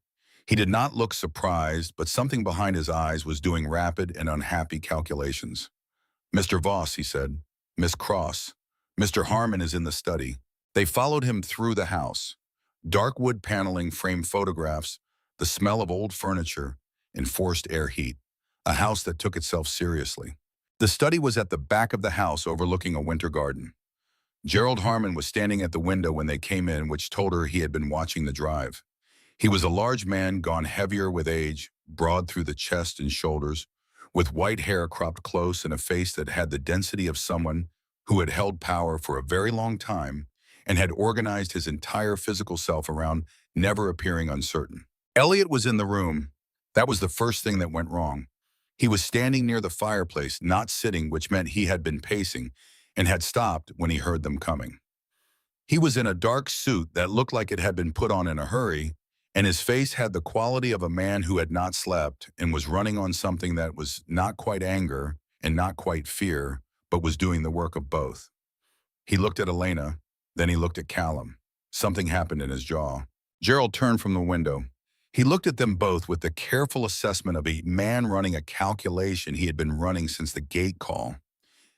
He did not look surprised, but something behind his eyes was doing rapid and unhappy calculations. "Mr. Voss," he said. "Miss Cross. Mr. Harmon is in the study." They followed him through the house. Dark wood paneling framed photographs, the smell of old furniture, and forced air heat. A house that took itself seriously. The study was at the back of the house overlooking a winter garden. Gerald Harmon was standing at the window when they came in, which told her he had been watching the drive. He was a large man, gone heavier with age, broad through the chest and shoulders, with white hair cropped close and a face that had the density of someone who had held power for a very long time and had organized his entire physical self around never appearing uncertain. Elliot was in the room. That was the first thing that went wrong. He was standing near the fireplace, not sitting, which meant he had been pacing and had stopped when he heard them coming. He was in a dark suit that looked like it had been put on in a hurry, and his face had the quality of a man who had not slept and was running on something that was not quite anger and not quite fear, but was doing the work of both. He looked at Elena, then he looked at Callum. Something happened in his jaw. Gerald turned from the window. He looked at them both with the careful assessment of a man running a calculation he had been running since the gate call.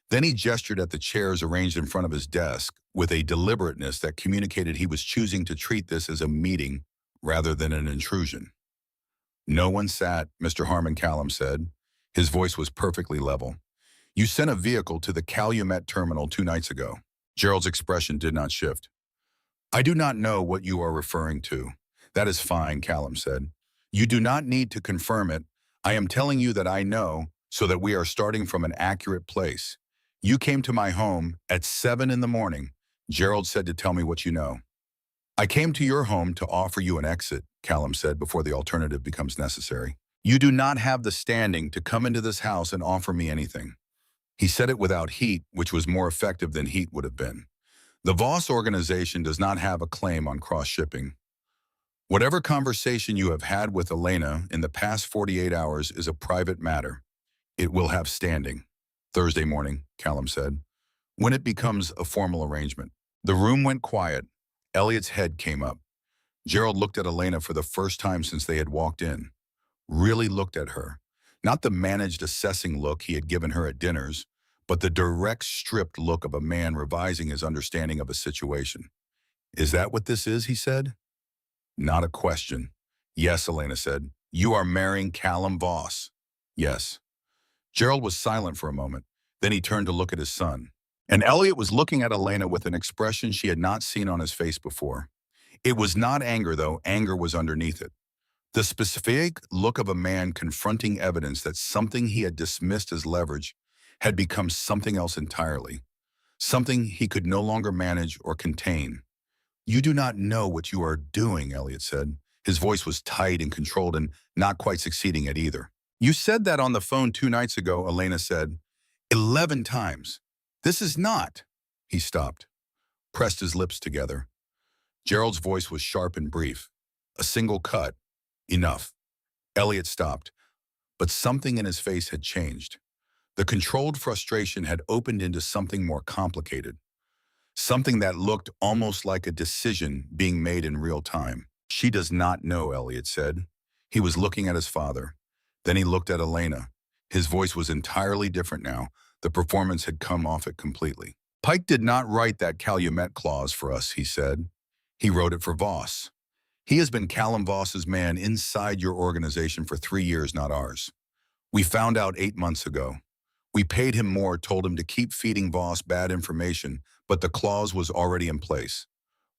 Then he gestured at the chairs arranged in front of his desk with a deliberateness that communicated he was choosing to treat this as a meeting rather than an intrusion. "No one sat," Mr. Harmon Callum said. His voice was perfectly level. "You sent a vehicle to the Calumet terminal 2 nights ago." Gerald's expression did not shift. "I do not know what you are referring to." "That is fine," Callum said. "You do not need to confirm it. I am telling you that I know so that we are starting from an accurate place. You came to my home at 7 in the morning. Gerald said to tell me what you know." "I came to your home to offer you an exit," Callum said, "before the alternative becomes necessary. You do not have the standing to come into this house and offer me anything." He said it without heat, which was more effective than heat would have been. The Voss organization does not have a claim on cross-shipping. Whatever conversation you have had with Elena in the past 48 hours is a private matter. It will have standing. Thursday morning, Callum said, when it becomes a formal arrangement. The room went quiet. Elliot's head came up. Gerald looked at Elena for the first time since they had walked in. Really looked at her. Not the managed assessing look he had given her at dinners, but the direct, stripped look of a man revising his understanding of a situation. "Is that what this is?" he said. Not a question. "Yes," Elena said. "You are marrying Callum Voss." "Yes." Gerald was silent for a moment. Then he turned to look at his son. And Elliot was looking at Elena with an expression she had not seen on his face before. It was not anger, though. Anger was underneath it. The specific look of a man confronting evidence that something he had dismissed as leverage had become something else entirely, something he could no longer manage or contain. "You do not know what you are doing," Elliot said. His voice was tight and controlled and not quite succeeding at either. "You said that on the phone 2 nights ago," Elena said. 11 times. This is not." He stopped, pressed his lips together. Gerald's voice was sharp and brief. A single cut. Enough. Elliot stopped, but something in his face had changed. The controlled frustration had opened into something more complicated, something that looked almost like a decision being made in real time. "She does not know," Elliot said. He was looking at his father. Then he looked at Elena. His voice was entirely different now. The performance had come off it completely. "Pike did not write that Calumet clause for us," he said. "He wrote it for Voss. He has been Callum Voss's man inside your organization for 3 years, not ours. We found out 8 months ago. We paid him more, told him to keep feeding Voss bad information, but the clause was already in place.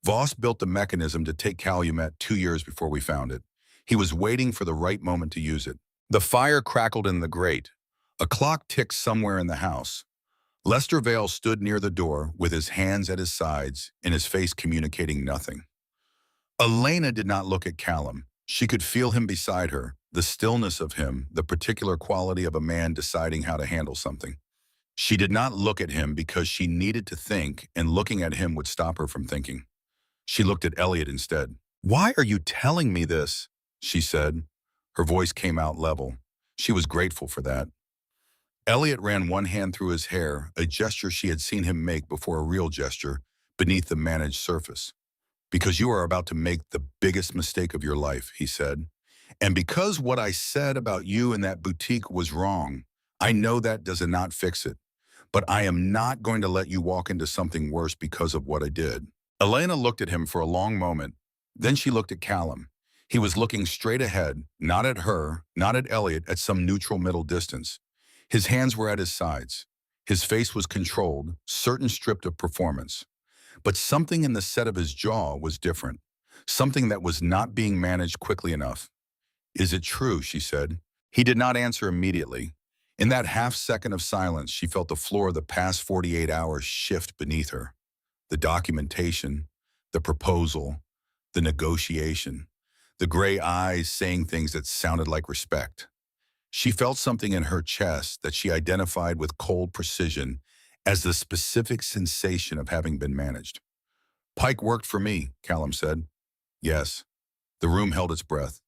Voss built the mechanism to take Calumet 2 years before we found it. He was waiting for the right moment to use it." The fire crackled in the grate. A clock ticked somewhere in the house. Lester Vale stood near the door with his hands at his sides and his face communicating nothing. Elena did not look at Callum. She could feel him beside her, the stillness of him, the particular quality of a man deciding how to handle something. She did not look at him because she needed to think, and looking at him would stop her from thinking. She looked at Elliot instead. "Why are you telling me this?" she said. Her voice came out level. She was grateful for that. Elliot ran one hand through his hair, a gesture she had seen him make before a real gesture, beneath the managed surface. "Because you are about to make the biggest mistake of your life," he said. "And because what I said about you in that boutique was wrong, I know that does not fix it. But I am not going to let you walk into something worse because of what I did." Elena looked at him for a long moment. Then she looked at Callum. He was looking straight ahead, not at her, not at Elliot, at some neutral middle distance. His hands were at his sides. His face was controlled, certain stripped of performance. But something in the set of his jaw was different, something that was not being managed quickly enough. "Is it true?" she said. He did not answer immediately. In that half-second of silence, she felt the floor of the past 48 hours shift beneath her. The documentation, the proposal, the negotiation, the gray eyes saying things that sounded like respect. She felt something in her chest that she identified with cold precision as the specific sensation of having been managed. "Pike worked for me," Callum said. "Yes." The room held its breath.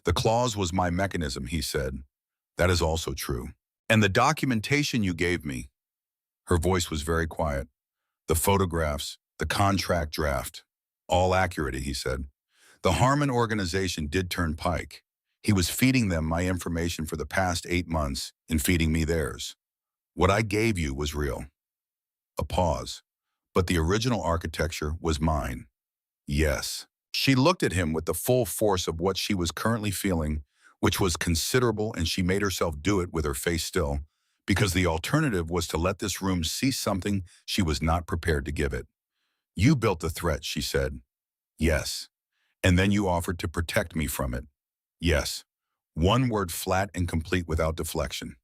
"The clause was my mechanism," he said. "That is also true. And the documentation you gave me." Her voice was very quiet. "The photographs, the contract draft, all accurate," he said. "The Harmon organization did turn Pike. He was feeding them my information for the past 8 months and feeding me theirs. What I gave you was real." A pause. "But the original architecture was mine." "Yes." She looked at him with the full force of what she was currently feeling, which was considerable, and she made herself do it with her face still, because the alternative was to let this room see something she was not prepared to give it. "You built the threat," she said. "Yes." "And then you offered to protect me from it." "Yes." One word, flat and complete, without deflection.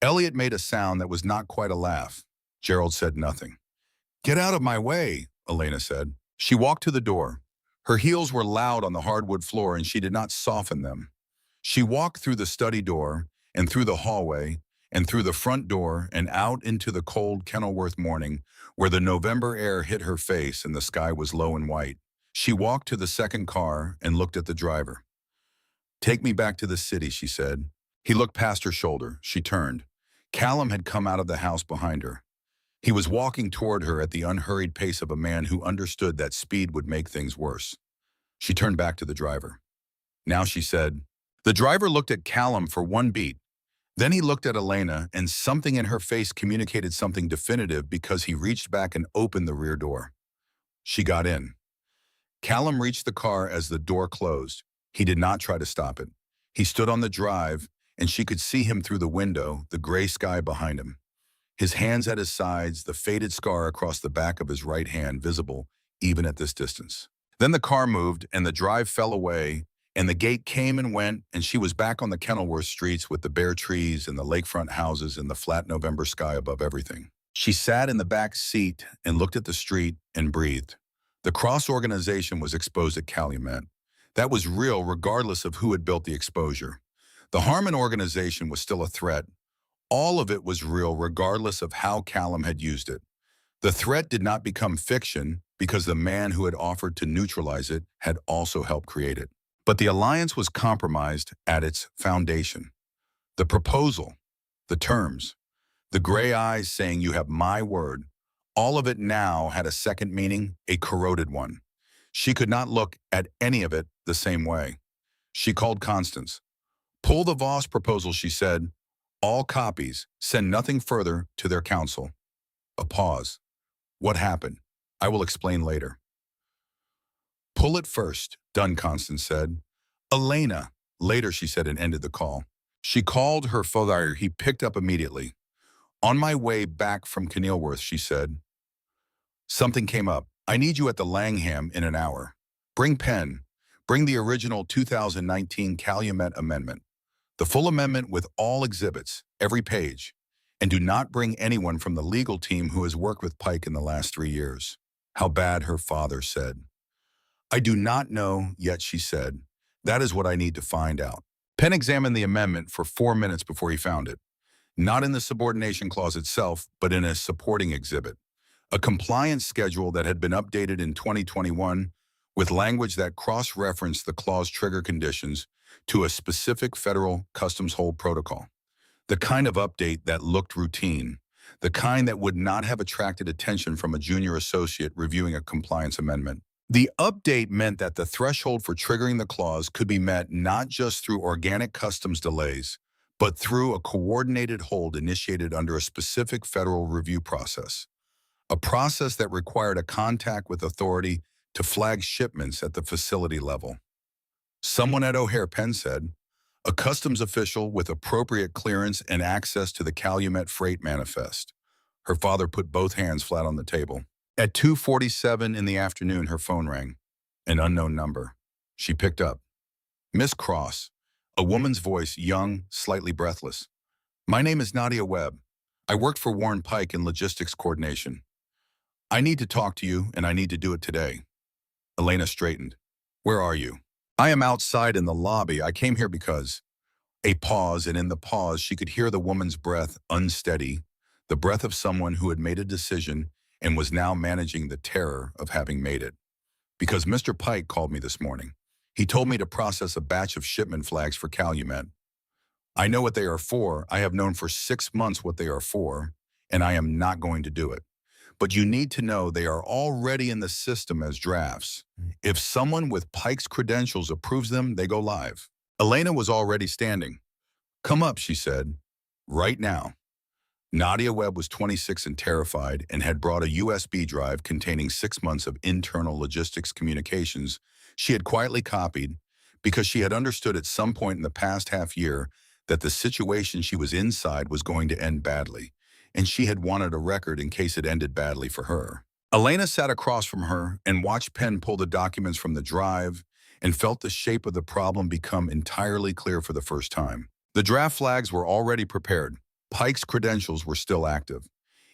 Elliot made a sound that was not quite a laugh. Gerald said nothing. "Get out of my way," Elena said. She walked to the door. Her heels were loud on the hardwood floor, and she did not soften them. She walked through the study door, and through the hallway, and through the front door, and out into the cold Kenilworth morning, where the November air hit her face and the sky was low and white. She walked to the second car and looked at the driver. "Take me back to the city," she said. He looked past her shoulder. She turned. Callum had come out of the house behind her. He was walking toward her at the unhurried pace of a man who understood that speed would make things worse. She turned back to the driver. "Now," she said. The driver looked at Callum for one beat. Then he looked at Elena, and something in her face communicated something definitive because he reached back and opened the rear door. She got in. Callum reached the car as the door closed. He did not try to stop it. He stood on the drive, and she could see him through the window, the gray sky behind him. His hands at his sides, the faded scar across the back of his right hand visible even at this distance. Then the car moved, and the drive fell away, And the gate came and went, and she was back on the Kenilworth streets with the bare trees and the lakefront houses and the flat November sky above everything. She sat in the back seat and looked at the street and breathed. The Cross organization was exposed at Calumet. That was real regardless of who had built the exposure. The Harmon organization was still a threat. All of it was real regardless of how Callum had used it. The threat did not become fiction because the man who had offered to neutralize it had also helped create it. But the alliance was compromised at its foundation. The proposal, the terms, the gray eyes saying you have my word, all of it now had a second meaning, a corroded one. She could not look at any of it the same way. She called Constance. Pull the Voss proposal, she said. All copies, send nothing further to their counsel. A pause. What happened? I will explain later. Pull it first, done, Constance said. Elena, later, she said, and ended the call. She called her father. He picked up immediately. On my way back from Kenilworth, she said. Something came up. I need you at the Langham in an hour. Bring pen. Bring the original 2019 Calumet Amendment. The full amendment with all exhibits, every page. And do not bring anyone from the legal team who has worked with Pike in the last 3 years. How bad, her father said. I do not know yet, she said. That is what I need to find out. Penn examined the amendment for 4 minutes before he found it. Not in the subordination clause itself, but in a supporting exhibit. A compliance schedule that had been updated in 2021 with language that cross-referenced the clause trigger conditions to a specific federal customs hold protocol. The kind of update that looked routine, the kind that would not have attracted attention from a junior associate reviewing a compliance amendment. The update meant that the threshold for triggering the clause could be met not just through organic customs delays, but through a coordinated hold initiated under a specific federal review process. A process that required a contact with authority to flag shipments at the facility level. Someone at O'Hare, Penn said, a customs official with appropriate clearance and access to the Calumet Freight Manifest. Her father put both hands flat on the table. At 2:47 in the afternoon, her phone rang. An unknown number. She picked up. Miss Cross, a woman's voice, young, slightly breathless. My name is Nadia Webb. I worked for Warren Pike in logistics coordination. I need to talk to you, and I need to do it today. Elena straightened. Where are you? I am outside in the lobby. I came here because... A pause, and in the pause, she could hear the woman's breath, unsteady, the breath of someone who had made a decision and was now managing the terror of having made it. Because Mr. Pike called me this morning. He told me to process a batch of shipment flags for Calumet. I know what they are for. I have known for 6 months what they are for, and I am not going to do it. But you need to know they are already in the system as drafts. If someone with Pike's credentials approves them, they go live. Elena was already standing. Come up, she said. Right now. Nadia Webb was 26 and terrified and had brought a USB drive containing 6 months of internal logistics communications she had quietly copied because she had understood at some point in the past half year that the situation she was inside was going to end badly, and she had wanted a record in case it ended badly for her. Elena sat across from her and watched Penn pull the documents from the drive and felt the shape of the problem become entirely clear for the first time. The draft flags were already prepared. Pike's credentials were still active.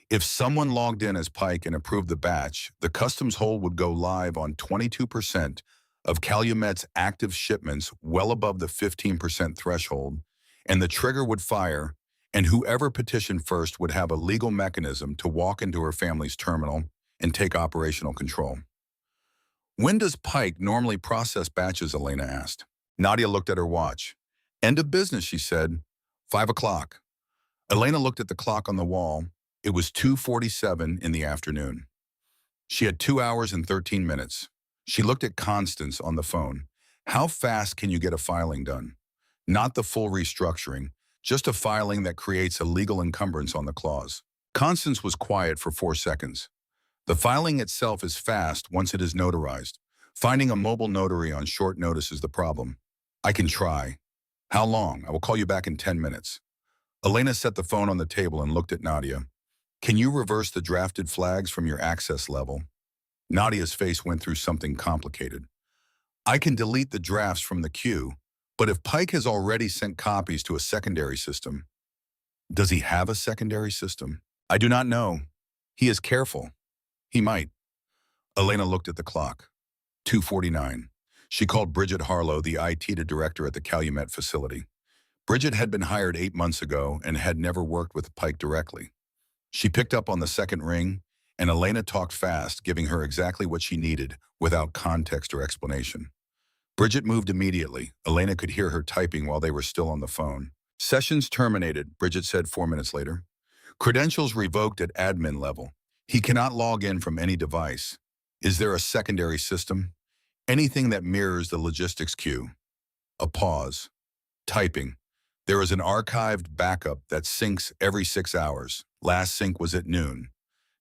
If someone logged in as Pike and approved the batch, the customs hold would go live on 22% of Calumet's active shipments, well above the 15% threshold, and the trigger would fire, and whoever petitioned first would have a legal mechanism to walk into her family's terminal and take operational control. When does Pike normally process batches, Elena asked. Nadia looked at her watch. End of business, she said. 5 o'clock. Elena looked at the clock on the wall. It was 2:47 in the afternoon. She had 2 hours and 13 minutes. She looked at Constance on the phone. How fast can you get a filing done? Not the full restructuring, just a filing that creates a legal encumbrance on the clause. Constance was quiet for 4 seconds. The filing itself is fast once it is notarized. Finding a mobile notary on short notice is the problem. I can try. How long? I will call you back in 10 minutes. Elena set the phone on the table and looked at Nadia. Can you reverse the drafted flags from your access level? Nadia's face went through something complicated. I can delete the drafts from the queue, but if Pike has already sent copies to a secondary system, does he have a secondary system? I do not know. He is careful. He might. Elena looked at the clock. 2:49. She called Bridget Harlow, the IT director at the Calumet facility. Bridget had been hired 8 months ago and had never worked with Pike directly. She picked up on the second ring, and Elena talked fast, giving her exactly what she needed without context or explanation. Bridget moved immediately. Elena could hear her typing while they were still on the phone. Sessions terminated, Bridget said 4 minutes later. Credentials revoked at admin level. He cannot log in from any device. Is there a secondary system? Anything that mirrors the logistics queue. A pause. Typing. There is an archived backup that syncs every 6 hours. Last sync was at noon.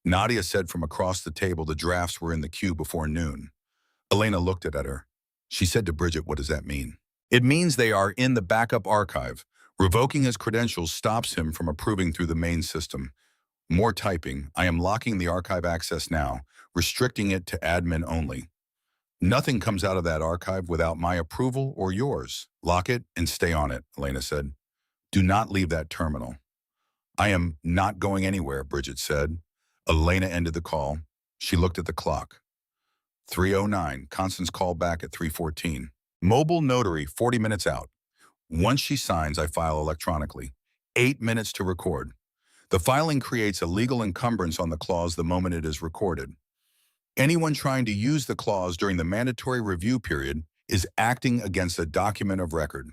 Nadia said from across the table the drafts were in the queue before noon. Elena looked at her. She said to Bridget, what does that mean? It means they are in the backup archive. Revoking his credentials stops him from approving through the main system. More typing. I am locking the archive access now, restricting it to admin only. Nothing comes out of that archive without my approval or yours. Lock it and stay on it, Elena said. Do not leave that terminal. I am not going anywhere, Bridget said. Elena ended the call. She looked at the clock. 3:09. Constance called back at 3:14. Mobile notary, 40 minutes out. Once she signs, I file electronically. 8 minutes to record. The filing creates a legal encumbrance on the clause the moment it is recorded. Anyone trying to use the clause during the mandatory review period is acting against a document of record.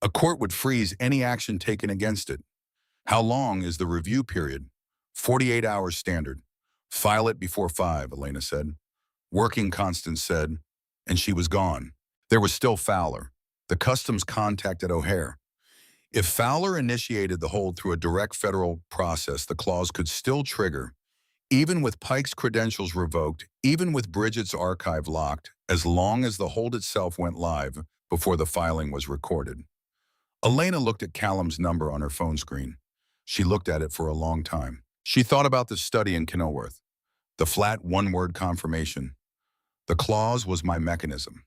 A court would freeze any action taken against it. How long is the review period? 48 hours standard. File it before 5, Elena said. Working, Constance said, and she was gone. There was still Fowler. The customs contact at O'Hare. If Fowler initiated the hold through a direct federal process, the clause could still trigger, even with Pike's credentials revoked, even with Bridget's archive locked, as long as the hold itself went live before the filing was recorded. Elena looked at Callum's number on her phone screen. She looked at it for a long time. She thought about the study in Kenilworth, the flat one-word confirmation. The clause was my mechanism.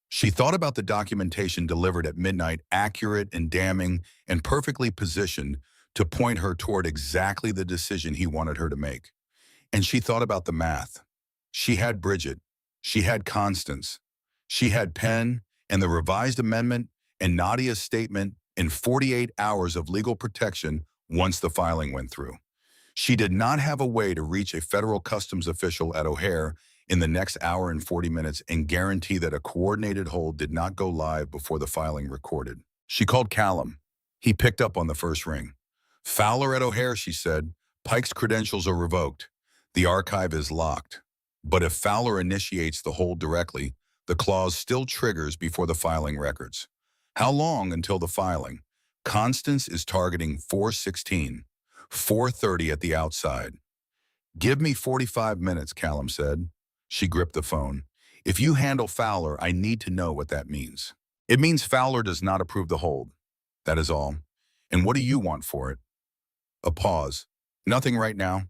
She thought about the documentation delivered at midnight, accurate and damning and perfectly positioned to point her toward exactly the decision he wanted her to make. And she thought about the math. She had Bridget. She had Constance. She had Penn and the revised amendment and Nadia's statement in 48 hours of legal protection once the filing went through. She did not have a way to reach a federal customs official at O'Hare in the next hour and 40 minutes and guarantee that a coordinated hold did not go live before the filing recorded. She called Callum. He picked up on the first ring. Fowler at O'Hare, she said. Pike's credentials are revoked. The archive is locked. But if Fowler initiates the hold directly, the clause still triggers before the filing records. How long until the filing? Constance is targeting 4:16, 4:30 at the outside. Give me 45 minutes, Callum said. She gripped the phone. If you handle Fowler, I need to know what that means. It means Fowler does not approve the hold. That is all. And what do you want for it? A pause. Nothing right now.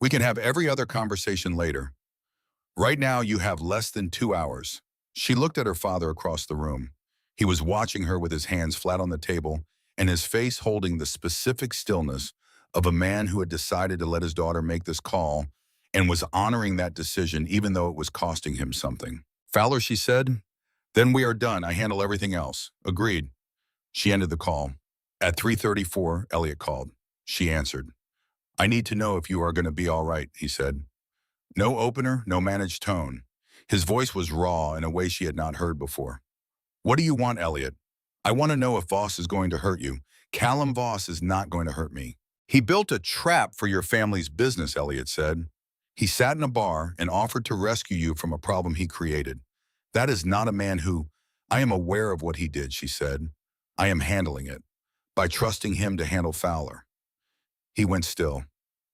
We can have every other conversation later. Right now, you have less than 2 hours. She looked at her father across the room. He was watching her with his hands flat on the table and his face holding the specific stillness of a man who had decided to let his daughter make this call and was honoring that decision even though it was costing him something. Fowler, she said, then we are done. I handle everything else. Agreed. She ended the call. At 3:34, Elliot called. She answered. I need to know if you are going to be all right, he said. No opener, no managed tone. His voice was raw in a way she had not heard before. What do you want, Elliot? I want to know if Voss is going to hurt you. Callum Voss is not going to hurt me. He built a trap for your family's business, Elliot said. He sat in a bar and offered to rescue you from a problem he created. That is not a man who... I am aware of what he did, she said. I am handling it, by trusting him to handle Fowler. He went still.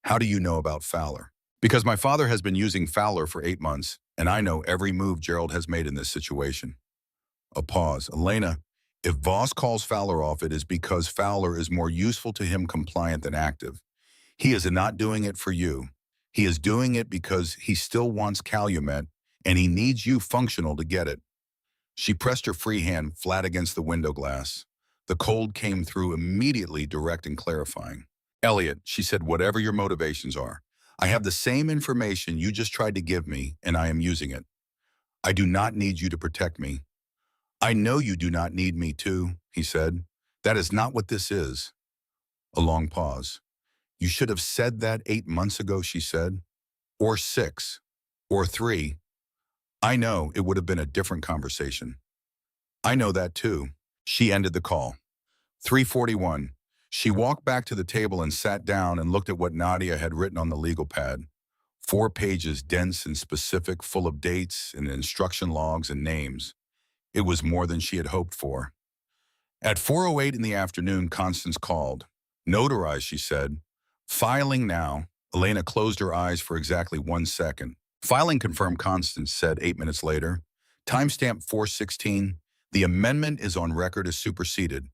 How do you know about Fowler? Because my father has been using Fowler for 8 months, and I know every move Gerald has made in this situation. A pause. Elena, if Voss calls Fowler off, it is because Fowler is more useful to him compliant than active. He is not doing it for you. He is doing it because he still wants Calumet, and he needs you functional to get it. She pressed her free hand flat against the window glass. The cold came through immediately, direct and clarifying. Elliot, she said, whatever your motivations are, I have the same information you just tried to give me, and I am using it. I do not need you to protect me. I know you do not need me to, he said. That is not what this is. A long pause. You should have said that 8 months ago, she said. Or 6. Or 3. I know it would have been a different conversation. I know that too. She ended the call. 3:41. She walked back to the table and sat down and looked at what Nadia had written on the legal pad. 4 pages, dense and specific, full of dates and instruction logs and names. It was more than she had hoped for. At 4:08 in the afternoon, Constance called. Notarize, she said. Filing now. Elena closed her eyes for exactly 1 second. Filing confirmed, Constance said 8 minutes later. Timestamp 4:16. The amendment is on record as superseded.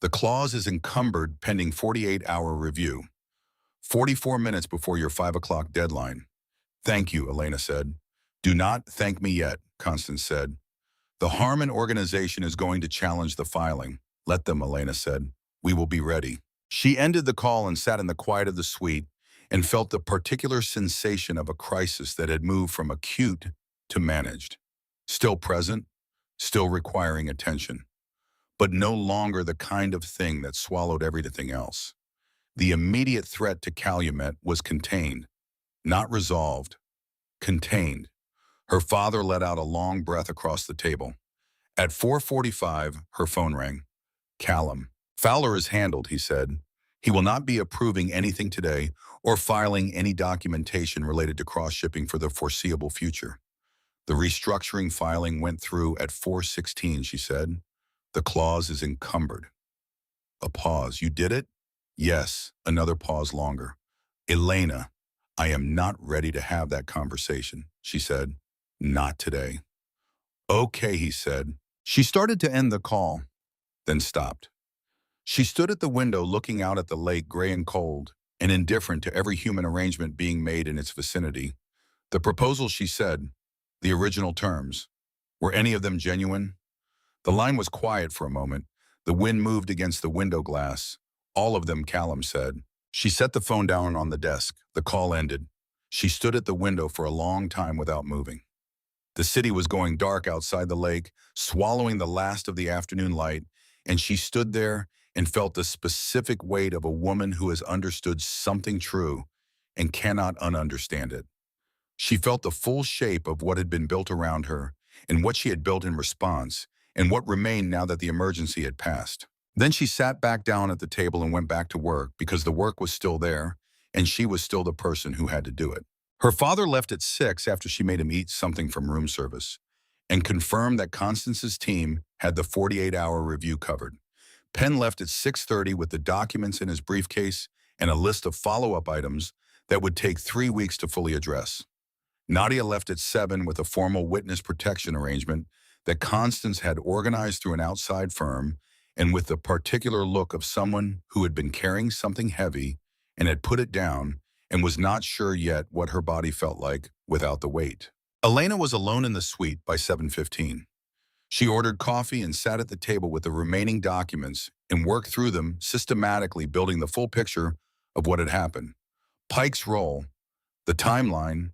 The clause is encumbered pending 48-hour review. 44 minutes before your 5 o'clock deadline. Thank you, Elena said. Do not thank me yet, Constance said. The Harmon organization is going to challenge the filing. Let them, Elena said. We will be ready. She ended the call and sat in the quiet of the suite and felt the particular sensation of a crisis that had moved from acute to managed. Still present, still requiring attention, but no longer the kind of thing that swallowed everything else. The immediate threat to Calumet was contained, not resolved, contained. Her father let out a long breath across the table. At 4:45, her phone rang. Callum. Fowler is handled, he said. He will not be approving anything today or filing any documentation related to cross-shipping for the foreseeable future. The restructuring filing went through at 4:16, she said. The clause is encumbered. A pause. You did it? Yes. Another pause longer. Elena, I am not ready to have that conversation, she said. Not today. Okay, he said. She started to end the call, then stopped. She stood at the window looking out at the lake, gray and cold, and indifferent to every human arrangement being made in its vicinity. The proposal, she said, the original terms, were any of them genuine? The line was quiet for a moment. The wind moved against the window glass. All of them, Callum said. She set the phone down on the desk. The call ended. She stood at the window for a long time without moving. The city was going dark outside the lake, swallowing the last of the afternoon light, and she stood there and felt the specific weight of a woman who has understood something true and cannot ununderstand it. She felt the full shape of what had been built around her and what she had built in response and what remained now that the emergency had passed. Then she sat back down at the table and went back to work because the work was still there and she was still the person who had to do it. Her father left at 6 after she made him eat something from room service and confirmed that Constance's team had the 48-hour review covered. Penn left at 6:30 with the documents in his briefcase and a list of follow-up items that would take 3 weeks to fully address. Nadia left at 7 with a formal witness protection arrangement that Constance had organized through an outside firm and with the particular look of someone who had been carrying something heavy and had put it down and was not sure yet what her body felt like without the weight. Elena was alone in the suite by 7:15. She ordered coffee and sat at the table with the remaining documents and worked through them systematically, building the full picture of what had happened. Pike's role, the timeline,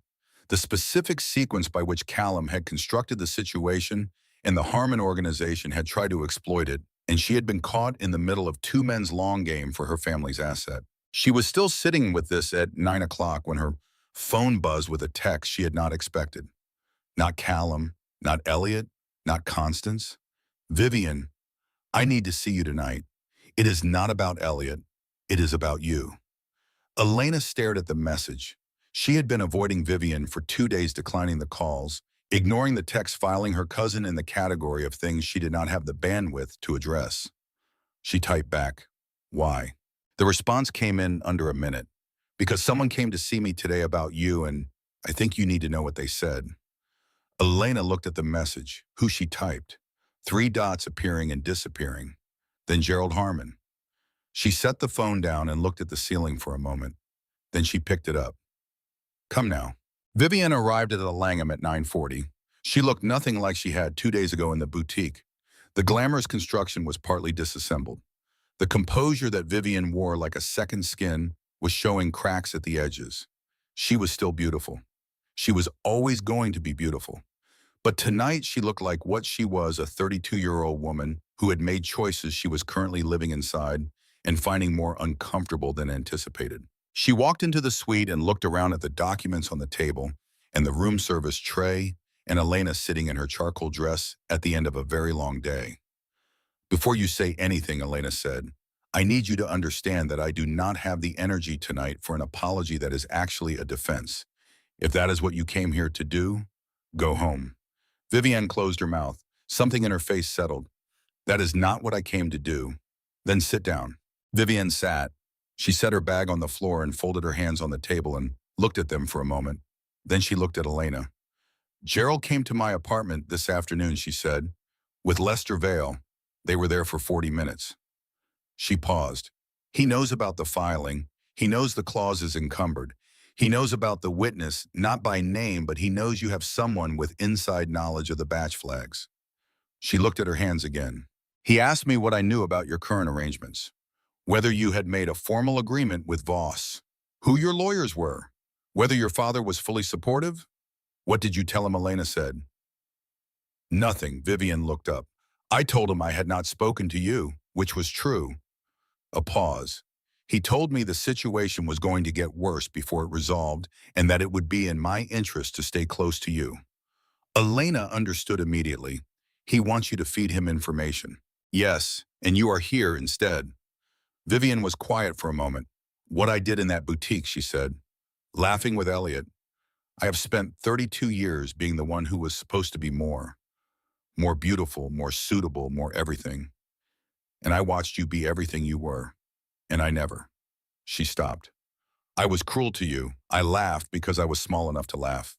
the specific sequence by which Callum had constructed the situation and the Harmon organization had tried to exploit it, and she had been caught in the middle of 2 men's long game for her family's asset. She was still sitting with this at 9 o'clock when her phone buzzed with a text she had not expected. Not Callum, not Elliot, not Constance. Vivian, I need to see you tonight. It is not about Elliot. It is about you. Elena stared at the message. She had been avoiding Vivian for 2 days, declining the calls, ignoring the text, filing her cousin in the category of things she did not have the bandwidth to address. She typed back, why? The response came in under a minute. Because someone came to see me today about you, and I think you need to know what they said. Elena looked at the message, who she typed, 3 dots appearing and disappearing. Then Gerald Harmon. She set the phone down and looked at the ceiling for a moment. Then she picked it up. Come now. Vivian arrived at the Langham at 9:40. She looked nothing like she had 2 days ago in the boutique. The glamorous construction was partly disassembled. The composure that Vivian wore like a second skin was showing cracks at the edges. She was still beautiful. She was always going to be beautiful. But tonight she looked like what she was, a 32-year-old woman who had made choices she was currently living inside and finding more uncomfortable than anticipated. She walked into the suite and looked around at the documents on the table and the room service tray and Elena sitting in her charcoal dress at the end of a very long day. Before you say anything, Elena said, I need you to understand that I do not have the energy tonight for an apology that is actually a defense. If that is what you came here to do, go home. Vivienne closed her mouth. Something in her face settled. That is not what I came to do. Then sit down. Vivienne sat. She set her bag on the floor and folded her hands on the table and looked at them for a moment. Then she looked at Elena. Gerald came to my apartment this afternoon, she said, with Lester Vale. They were there for 40 minutes. She paused. He knows about the filing. He knows the clause is encumbered. He knows about the witness, not by name, but he knows you have someone with inside knowledge of the batch flags. She looked at her hands again. He asked me what I knew about your current arrangements, whether you had made a formal agreement with Voss, who your lawyers were, whether your father was fully supportive. What did you tell him? Elena said. Nothing. Vivian looked up. I told him I had not spoken to you, which was true. A pause. He told me the situation was going to get worse before it resolved and that it would be in my interest to stay close to you. Elena understood immediately. He wants you to feed him information. Yes, and you are here instead. Vivian was quiet for a moment. What I did in that boutique, she said, laughing with Elliot. I have spent 32 years being the one who was supposed to be more beautiful, more suitable, more everything. And I watched you be everything you were. And I never. She stopped. I was cruel to you. I laughed because I was small enough to laugh.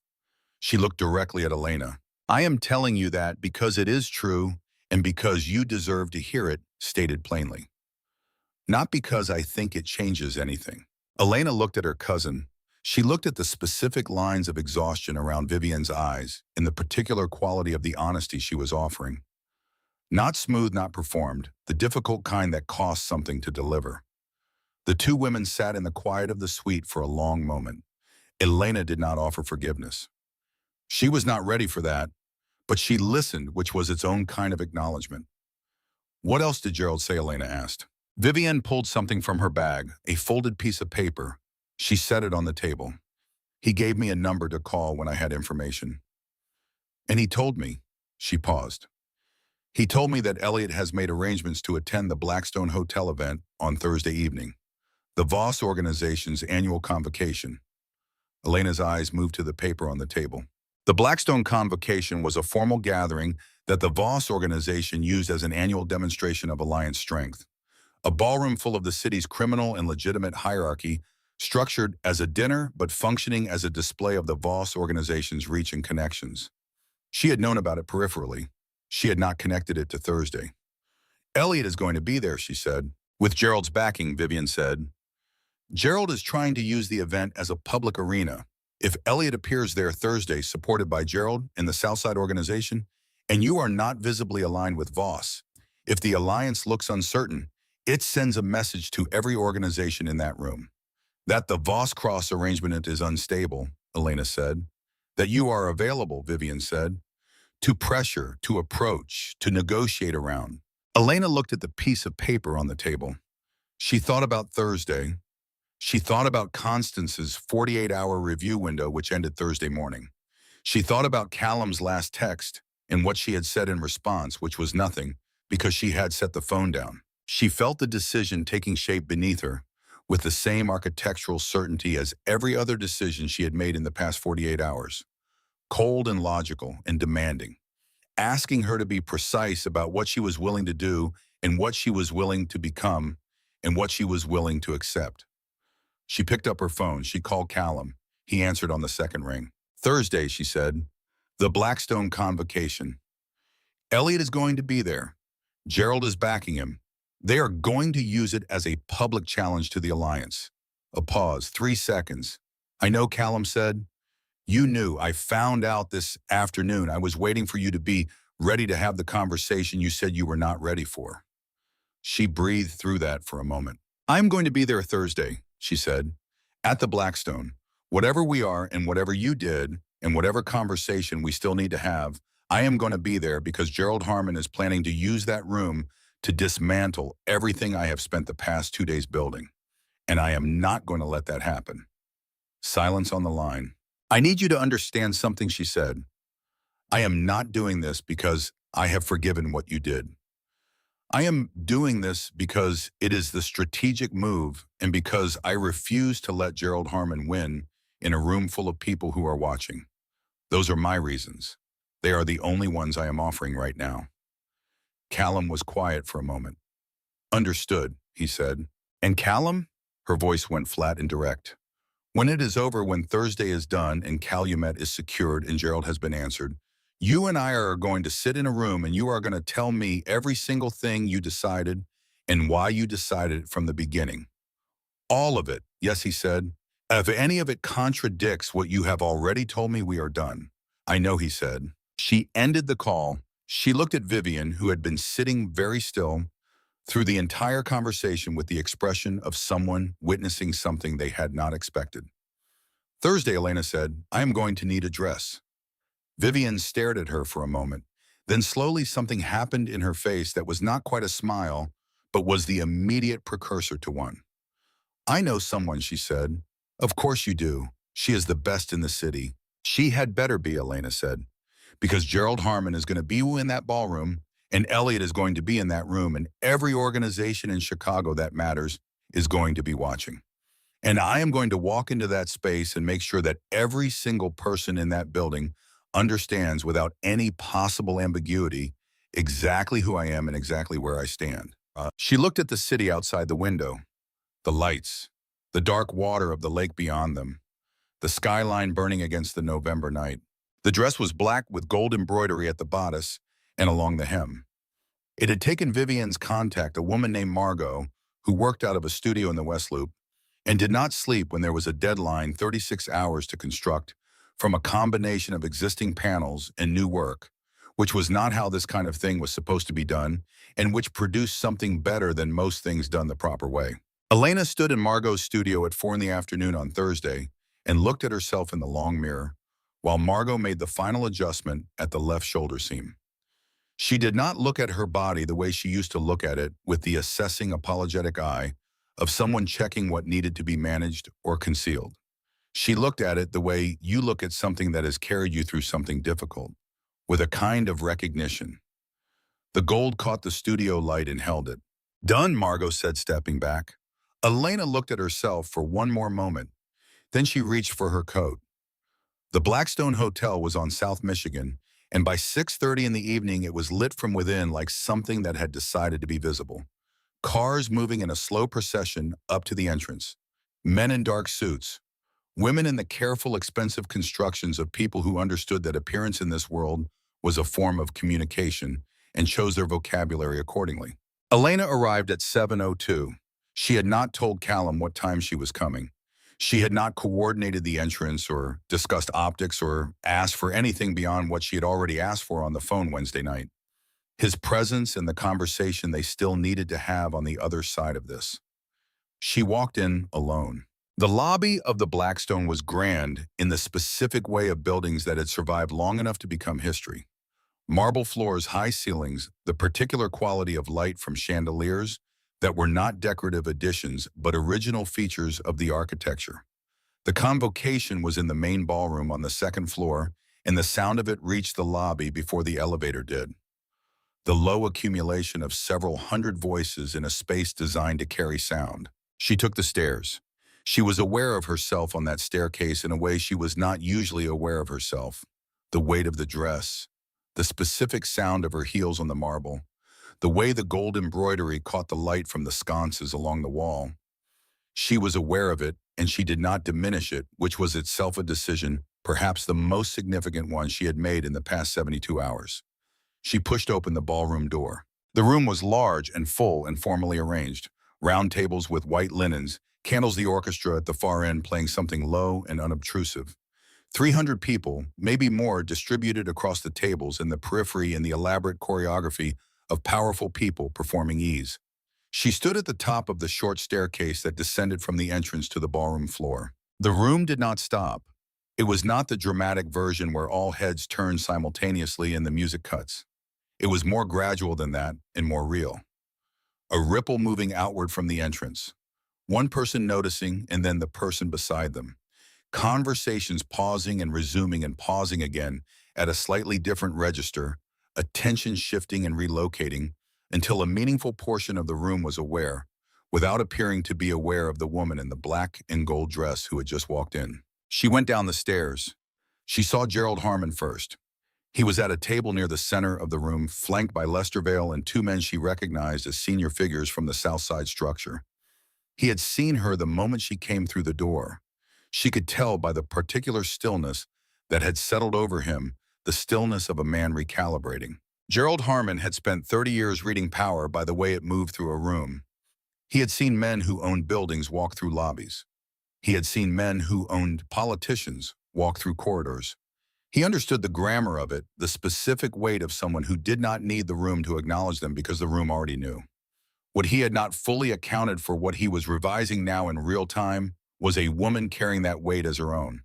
She looked directly at Elena. I am telling you that because it is true and because you deserve to hear it stated plainly. Not because I think it changes anything. Elena looked at her cousin. She looked at the specific lines of exhaustion around Vivian's eyes and the particular quality of the honesty she was offering. Not smooth, not performed, the difficult kind that costs something to deliver. The two women sat in the quiet of the suite for a long moment. Elena did not offer forgiveness. She was not ready for that, but she listened, which was its own kind of acknowledgement. What else did Gerald say? Elena asked. Vivian pulled something from her bag, a folded piece of paper. She set it on the table. He gave me a number to call when I had information. And he told me, she paused. He told me that Elliot has made arrangements to attend the Blackstone Hotel event on Thursday evening, the Voss organization's annual convocation. Elena's eyes moved to the paper on the table. The Blackstone Convocation was a formal gathering that the Voss organization used as an annual demonstration of alliance strength. A ballroom full of the city's criminal and legitimate hierarchy, structured as a dinner but functioning as a display of the Voss organization's reach and connections. She had known about it peripherally. She had not connected it to Thursday. Elliot is going to be there, she said. With Gerald's backing, Vivian said. Gerald is trying to use the event as a public arena. If Elliot appears there Thursday supported by Gerald and the Southside organization, and you are not visibly aligned with Voss, if the alliance looks uncertain, it sends a message to every organization in that room. That the Voss-Cross arrangement is unstable, Elena said. That you are available, Vivian said. To pressure, to approach, to negotiate around. Elena looked at the piece of paper on the table. She thought about Thursday. She thought about Constance's 48-hour review window, which ended Thursday morning. She thought about Callum's last text and what she had said in response, which was nothing, because she had set the phone down. She felt the decision taking shape beneath her with the same architectural certainty as every other decision she had made in the past 48 hours. Cold and logical and demanding, asking her to be precise about what she was willing to do and what she was willing to become and what she was willing to accept. She picked up her phone. She called Callum. He answered on the second ring. Thursday, she said, the Blackstone Convocation. Elliot is going to be there. Gerald is backing him. They are going to use it as a public challenge to the alliance. A pause, 3 seconds. I know, Callum said. You knew. I found out this afternoon. I was waiting for you to be ready to have the conversation you said you were not ready for." She breathed through that for a moment. "I'm going to be there Thursday," she said, "at the Blackstone. Whatever we are and whatever you did and whatever conversation we still need to have, I am going to be there because Gerald Harmon is planning to use that room to dismantle everything I have spent the past 2 days building. And I am not going to let that happen." Silence on the line. "I need you to understand something," she said. "I am not doing this because I have forgiven what you did. I am doing this because it is the strategic move and because I refuse to let Gerald Harmon win in a room full of people who are watching. Those are my reasons. They are the only ones I am offering right now." Callum was quiet for a moment. "Understood," he said. "And Callum?" Her voice went flat and direct. "When it is over, when Thursday is done and Calumet is secured and Gerald has been answered, you and I are going to sit in a room and you are going to tell me every single thing you decided and why you decided it from the beginning. All of it." "Yes," he said. "If any of it contradicts what you have already told me, we are done." "I know," he said. She ended the call. She looked at Vivian, who had been sitting very still through the entire conversation with the expression of someone witnessing something they had not expected. "Thursday," Elena said, "I am going to need a dress." Vivian stared at her for a moment. Then slowly something happened in her face that was not quite a smile, but was the immediate precursor to one. "I know someone," she said. "Of course you do. She is the best in the city." "She had better be," Elena said, "because Gerald Harmon is going to be in that ballroom, and Elliot is going to be in that room, and every organization in Chicago that matters is going to be watching. And I am going to walk into that space and make sure that every single person in that building understands without any possible ambiguity exactly who I am and exactly where I stand." She looked at the city outside the window, the lights, the dark water of the lake beyond them, the skyline burning against the November night. The dress was black with gold embroidery at the bodice and along the hem. It had taken Vivian's contact, a woman named Margot, who worked out of a studio in the West Loop, and did not sleep when there was a deadline 36 hours to construct from a combination of existing panels and new work, which was not how this kind of thing was supposed to be done, and which produced something better than most things done the proper way. Elena stood in Margot's studio at 4 in the afternoon on Thursday and looked at herself in the long mirror, while Margot made the final adjustment at the left shoulder seam. She did not look at her body the way she used to look at it, with the assessing, apologetic eye of someone checking what needed to be managed or concealed. She looked at it the way you look at something that has carried you through something difficult, with a kind of recognition. The gold caught the studio light and held it. "Done," Margot said, stepping back. Elena looked at herself for one more moment. Then she reached for her coat. The Blackstone Hotel was on South Michigan, and by 6:30 in the evening it was lit from within like something that had decided to be visible. Cars moving in a slow procession up to the entrance. Men in dark suits. Women in the careful, expensive constructions of people who understood that appearance in this world was a form of communication and chose their vocabulary accordingly. Elena arrived at 7:02. She had not told Callum what time she was coming. She had not coordinated the entrance or discussed optics or asked for anything beyond what she had already asked for on the phone Wednesday night. His presence and the conversation they still needed to have on the other side of this. She walked in alone. The lobby of the Blackstone was grand in the specific way of buildings that had survived long enough to become history. Marble floors, high ceilings, the particular quality of light from chandeliers that were not decorative additions but original features of the architecture. The convocation was in the main ballroom on the second floor, and the sound of it reached the lobby before the elevator did. The low accumulation of several hundred voices in a space designed to carry sound. She took the stairs. She was aware of herself on that staircase in a way she was not usually aware of herself. The weight of the dress, the specific sound of her heels on the marble, the way the gold embroidery caught the light from the sconces along the wall. She was aware of it, and she did not diminish it, which was itself a decision, perhaps the most significant one she had made in the past 72 hours. She pushed open the ballroom door. The room was large and full and formally arranged. Round tables with white linens, candles, the orchestra at the far end playing something low and unobtrusive. 300 people, maybe more, distributed across the tables in the periphery in the elaborate choreography of powerful people performing ease. She stood at the top of the short staircase that descended from the entrance to the ballroom floor. The room did not stop. It was not the dramatic version where all heads turned simultaneously and the music cuts. It was more gradual than that and more real. A ripple moving outward from the entrance. One person noticing and then the person beside them. Conversations pausing and resuming and pausing again at a slightly different register, attention shifting and relocating until a meaningful portion of the room was aware, without appearing to be aware of the woman in the black and gold dress who had just walked in. She went down the stairs. She saw Gerald Harmon first. He was at a table near the center of the room, flanked by Lester Vale and two men she recognized as senior figures from the South Side structure. He had seen her the moment she came through the door. She could tell by the particular stillness that had settled over him, the stillness of a man recalibrating. Gerald Harmon had spent 30 years reading power by the way it moved through a room. He had seen men who owned buildings walk through lobbies. He had seen men who owned politicians walk through corridors. He understood the grammar of it, the specific weight of someone who did not need the room to acknowledge them because the room already knew. What he had not fully accounted for, what he was revising now in real time, was a woman carrying that weight as her own.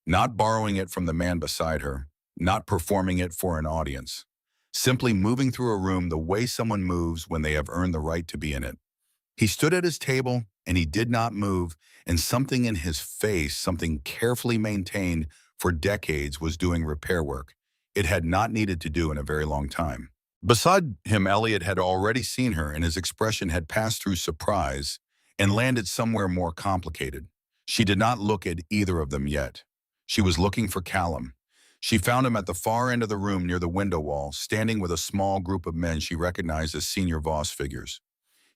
Not borrowing it from the man beside her, not performing it for an audience. Simply moving through a room the way someone moves when they have earned the right to be in it. He stood at his table and he did not move, and something in his face, something carefully maintained for decades, was doing repair work it had not needed to do in a very long time. Beside him, Elliot had already seen her, and his expression had passed through surprise and landed somewhere more complicated. She did not look at either of them yet. She was looking for Callum. She found him at the far end of the room near the window wall, standing with a small group of men she recognized as senior Voss figures.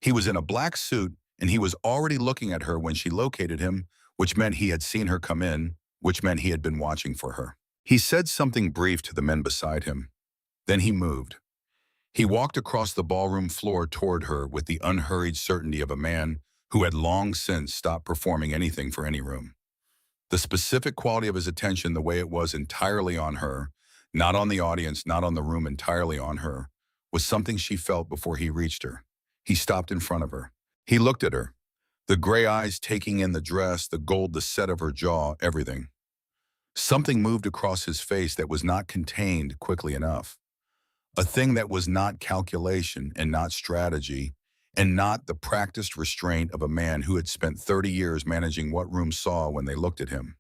He was in a black suit, and he was already looking at her when she located him, which meant he had seen her come in, which meant he had been watching for her. He said something brief to the men beside him. Then he moved. He walked across the ballroom floor toward her with the unhurried certainty of a man who had long since stopped performing anything for any room. The specific quality of his attention, the way it was entirely on her, not on the audience, not on the room, entirely on her, was something she felt before he reached her. He stopped in front of her. He looked at her, the gray eyes taking in the dress, the gold, the set of her jaw, everything. Something moved across his face that was not contained quickly enough. A thing that was not calculation and not strategy, and not the practiced restraint of a man who had spent 30 years managing what rooms saw when they looked at him.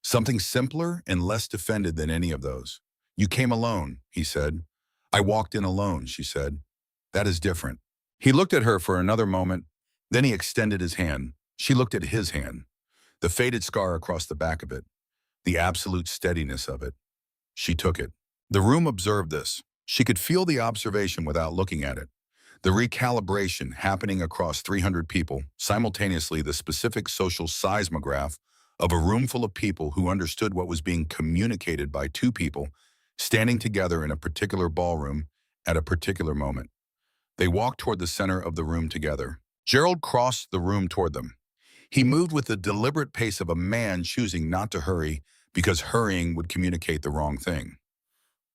Something simpler and less defended than any of those. "You came alone," he said. "I walked in alone," she said. "That is different." He looked at her for another moment, then he extended his hand. She looked at his hand, the faded scar across the back of it, the absolute steadiness of it. She took it. The room observed this. She could feel the observation without looking at it. The recalibration happening across 300 people, simultaneously the specific social seismograph of a room full of people who understood what was being communicated by two people standing together in a particular ballroom at a particular moment. They walked toward the center of the room together. Gerald crossed the room toward them. He moved with the deliberate pace of a man choosing not to hurry because hurrying would communicate the wrong thing.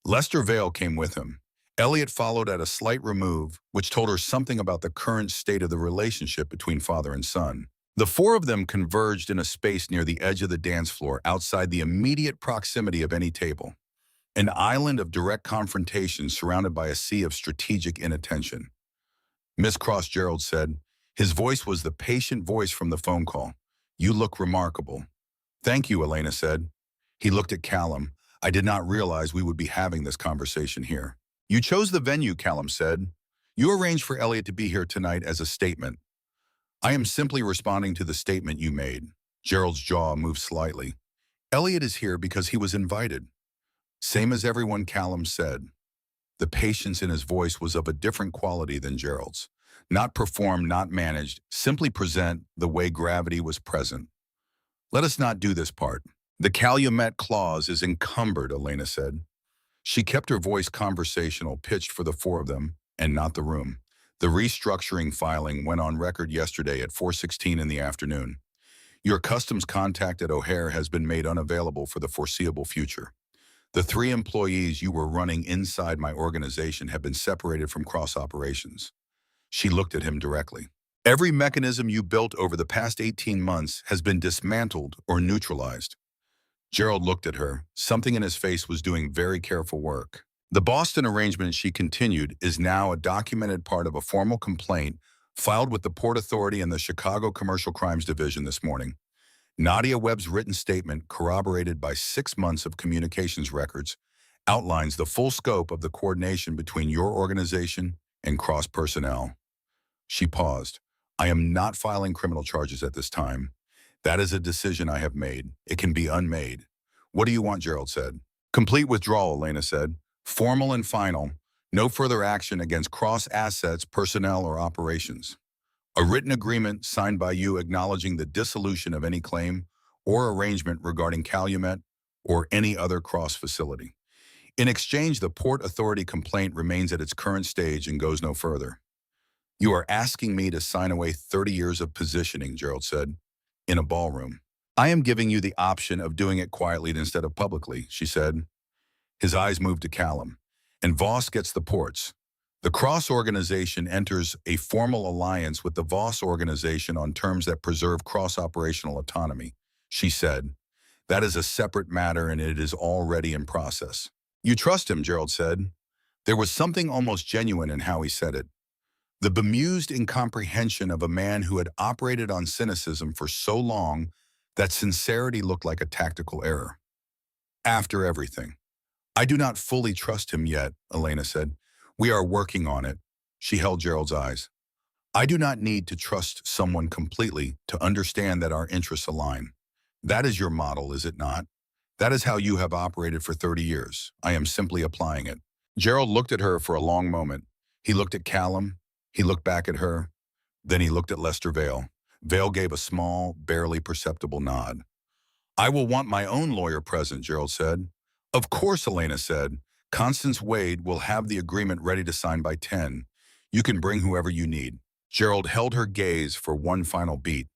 Lester Vale came with him. Elliot followed at a slight remove, which told her something about the current state of the relationship between father and son. The four of them converged in a space near the edge of the dance floor outside the immediate proximity of any table. An island of direct confrontation surrounded by a sea of strategic inattention. "Miss Cross," Gerald said. His voice was the patient voice from the phone call. "You look remarkable." "Thank you," Elena said. He looked at Callum. "I did not realize we would be having this conversation here." "You chose the venue," Callum said. "You arranged for Elliot to be here tonight as a statement." "I am simply responding to the statement you made." Gerald's jaw moved slightly. "Elliot is here because he was invited." "Same as everyone," Callum said. The patience in his voice was of a different quality than Gerald's. Not performed, not managed, simply present the way gravity was present. "Let us not do this part. The Calumet clause is encumbered," Elena said. She kept her voice conversational, pitched for the four of them, and not the room. "The restructuring filing went on record yesterday at 4:16 in the afternoon. Your customs contact at O'Hare has been made unavailable for the foreseeable future. The 3 employees you were running inside my organization have been separated from cross-operations. She looked at him directly. Every mechanism you built over the past 18 months has been dismantled or neutralized. Gerald looked at her. Something in his face was doing very careful work. The Boston arrangement, she continued, is now a documented part of a formal complaint filed with the Port Authority and the Chicago Commercial Crimes Division this morning. Nadia Webb's written statement, corroborated by 6 months of communications records, outlines the full scope of the coordination between your organization and Cross personnel. She paused. I am not filing criminal charges at this time. That is a decision I have made. It can be unmade. What do you want? Gerald said. Complete withdrawal, Elena said. Formal and final. No further action against Cross assets, personnel, or operations. A written agreement signed by you acknowledging the dissolution of any claim or arrangement regarding Calumet or any other Cross facility. In exchange, the Port Authority complaint remains at its current stage and goes no further. You are asking me to sign away 30 years of positioning, Gerald said, in a ballroom. I am giving you the option of doing it quietly instead of publicly, she said. His eyes moved to Callum. And Voss gets the ports. The Cross organization enters a formal alliance with the Voss organization on terms that preserve cross-operational autonomy, she said. That is a separate matter and it is already in process. You trust him, Gerald said. There was something almost genuine in how he said it. The bemused incomprehension of a man who had operated on cynicism for so long that sincerity looked like a tactical error. After everything. I do not fully trust him yet, Elena said. We are working on it. She held Gerald's eyes. I do not need to trust someone completely to understand that our interests align. That is your model, is it not? That is how you have operated for 30 years. I am simply applying it. Gerald looked at her for a long moment. He looked at Callum. He looked back at her. Then he looked at Lester Vale. Vale gave a small, barely perceptible nod. I will want my own lawyer present, Gerald said. Of course, Elena said. Constance Wade will have the agreement ready to sign by 10. You can bring whoever you need. Gerald held her gaze for one final beat.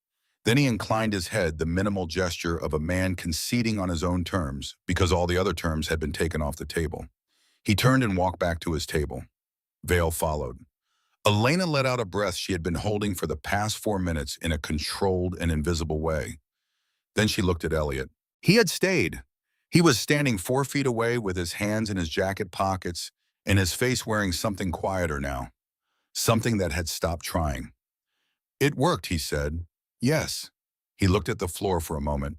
Then he inclined his head, the minimal gesture of a man conceding on his own terms because all the other terms had been taken off the table. He turned and walked back to his table. Vale followed. Elena let out a breath she had been holding for the past 4 minutes in a controlled and invisible way. Then she looked at Elliot. He had stayed. He was standing 4 feet away with his hands in his jacket pockets and his face wearing something quieter now, something that had stopped trying. It worked, he said. Yes. He looked at the floor for a moment,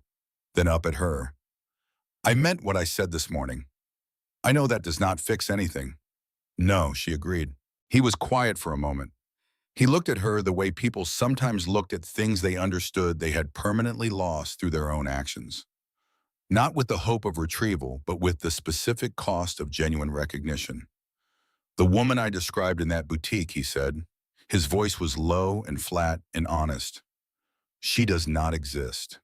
then up at her. I meant what I said this morning. I know that does not fix anything. No, she agreed. He was quiet for a moment. He looked at her the way people sometimes looked at things they understood they had permanently lost through their own actions. Not with the hope of retrieval, but with the specific cost of genuine recognition. The woman I described in that boutique, he said. His voice was low and flat and honest. She does not exist.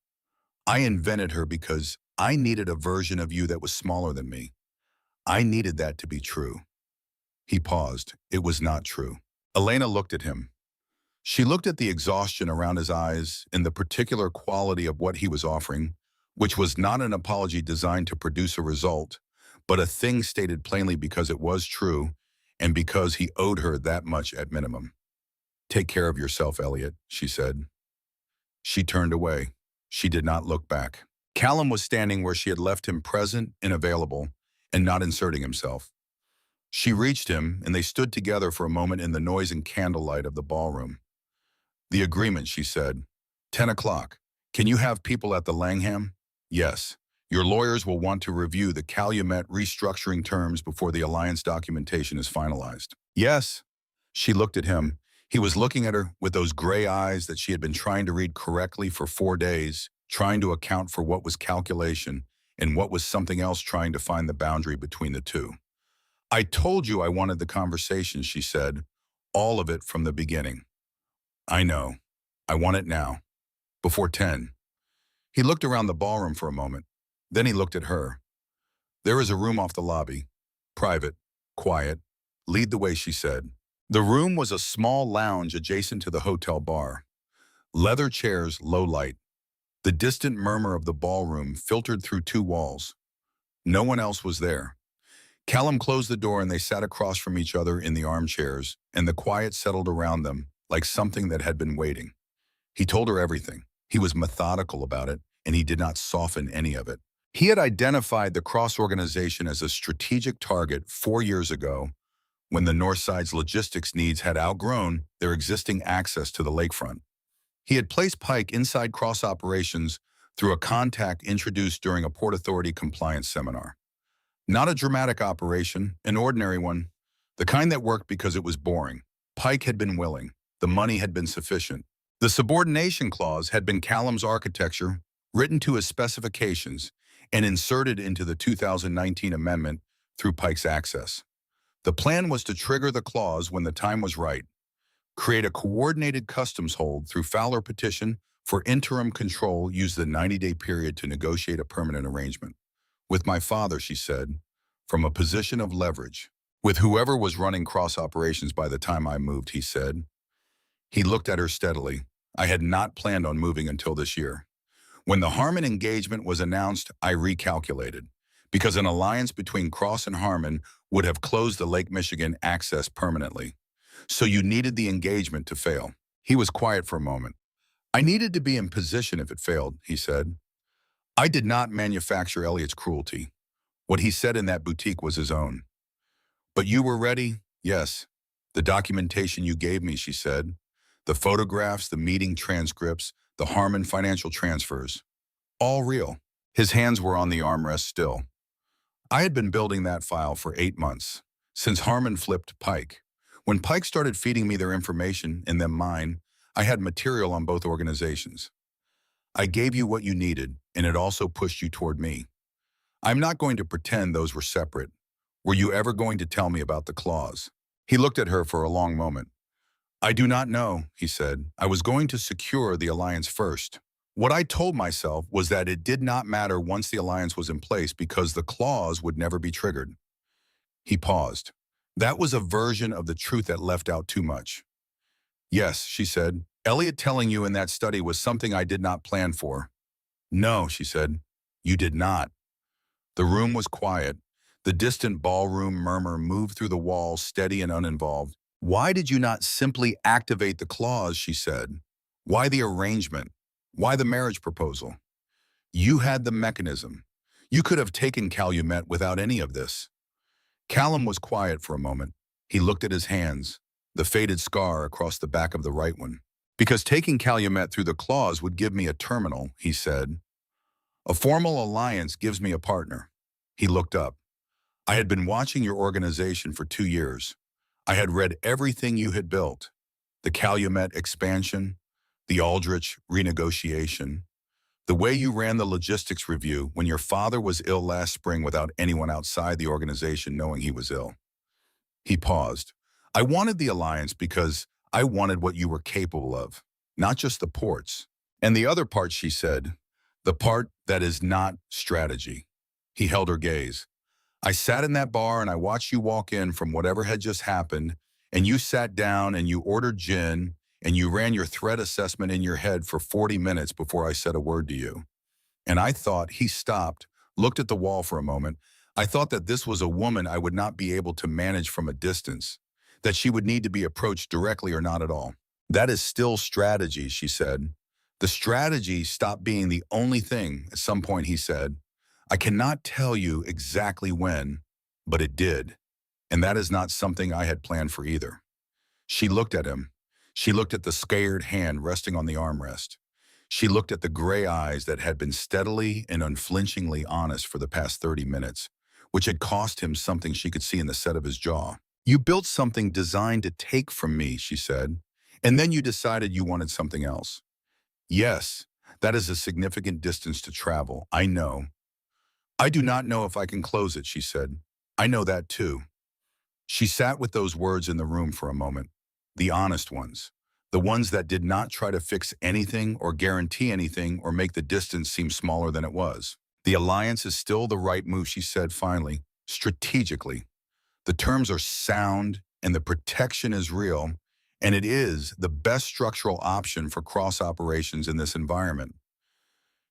I invented her because I needed a version of you that was smaller than me. I needed that to be true. He paused. It was not true. Elena looked at him. She looked at the exhaustion around his eyes and the particular quality of what he was offering, which was not an apology designed to produce a result, but a thing stated plainly because it was true and because he owed her that much at minimum. Take care of yourself, Elliot, she said. She turned away. She did not look back. Callum was standing where she had left him, present and available, and not inserting himself. She reached him, and they stood together for a moment in the noise and candlelight of the ballroom. The agreement, she said. 10 o'clock. Can you have people at the Langham? Yes. Your lawyers will want to review the Calumet restructuring terms before the alliance documentation is finalized. Yes. She looked at him. He was looking at her with those gray eyes that she had been trying to read correctly for 4 days, trying to account for what was calculation and what was something else, trying to find the boundary between the two. I told you I wanted the conversation, she said, all of it from the beginning. I know. I want it now. Before 10. He looked around the ballroom for a moment. Then he looked at her. There is a room off the lobby. Private. Quiet. Lead the way, she said. The room was a small lounge adjacent to the hotel bar. Leather chairs, low light. The distant murmur of the ballroom filtered through two walls. No one else was there. Callum closed the door and they sat across from each other in the armchairs, and the quiet settled around them like something that had been waiting. He told her everything. He was methodical about it, and he did not soften any of it. He had identified the Cross organization as a strategic target 4 years ago when the Northside's logistics needs had outgrown their existing access to the lakefront. He had placed Pike inside Cross operations through a contact introduced during a Port Authority compliance seminar. Not a dramatic operation, an ordinary one, the kind that worked because it was boring. Pike had been willing. The money had been sufficient. The subordination clause had been Callum's architecture, written to his specifications, and inserted into the 2019 amendment through Pike's access. The plan was to trigger the clause when the time was right, create a coordinated customs hold through Fowler petition for interim control, use the 90-day period to negotiate a permanent arrangement. With my father, she said, from a position of leverage. With whoever was running Cross operations by the time I moved, he said. He looked at her steadily. I had not planned on moving until this year. When the Harmon engagement was announced, I recalculated, because an alliance between Cross and Harmon would have closed the Lake Michigan access permanently. So you needed the engagement to fail. He was quiet for a moment. I needed to be in position if it failed, he said. I did not manufacture Elliot's cruelty. What he said in that boutique was his own. But you were ready? Yes. The documentation you gave me, she said. The photographs, the meeting transcripts, the Harmon financial transfers. All real. His hands were on the armrest still. I had been building that file for 8 months, since Harmon flipped Pike. When Pike started feeding me their information and then mine, I had material on both organizations. I gave you what you needed, and it also pushed you toward me. I'm not going to pretend those were separate. Were you ever going to tell me about the clause? He looked at her for a long moment. I do not know, he said. I was going to secure the alliance first. What I told myself was that it did not matter once the alliance was in place because the clause would never be triggered. He paused. That was a version of the truth that left out too much. Yes, she said. Elliot telling you in that study was something I did not plan for. No, she said. You did not. The room was quiet. The distant ballroom murmur moved through the walls, steady and uninvolved. Why did you not simply activate the clause, she said. Why the arrangement? Why the marriage proposal? You had the mechanism. You could have taken Calumet without any of this. Callum was quiet for a moment. He looked at his hands, the faded scar across the back of the right one. Because taking Calumet through the clause would give me a terminal, he said. A formal alliance gives me a partner. He looked up. I had been watching your organization for 2 years. I had read everything you had built. The Calumet expansion, the Aldrich renegotiation, the way you ran the logistics review when your father was ill last spring without anyone outside the organization knowing he was ill. He paused. I wanted the alliance because I wanted what you were capable of, not just the ports. And the other part, she said, the part that is not strategy. He held her gaze. I sat in that bar and I watched you walk in from whatever had just happened, and you sat down and you ordered gin, and you ran your threat assessment in your head for 40 minutes before I said a word to you. And I thought, he stopped, looked at the wall for a moment. I thought that this was a woman I would not be able to manage from a distance, that she would need to be approached directly or not at all. That is still strategy, she said. The strategy stopped being the only thing at some point, he said. I cannot tell you exactly when, but it did. And that is not something I had planned for either. She looked at him. She looked at the scared hand resting on the armrest. She looked at the gray eyes that had been steadily and unflinchingly honest for the past 30 minutes, which had cost him something she could see in the set of his jaw. You built something designed to take from me, she said, and then you decided you wanted something else. Yes, that is a significant distance to travel, I know. I do not know if I can close it, she said. I know that too. She sat with those words in the room for a moment, the honest ones, the ones that did not try to fix anything or guarantee anything or make the distance seem smaller than it was. The alliance is still the right move, she said finally, strategically. The terms are sound and the protection is real, and it is the best structural option for cross operations in this environment.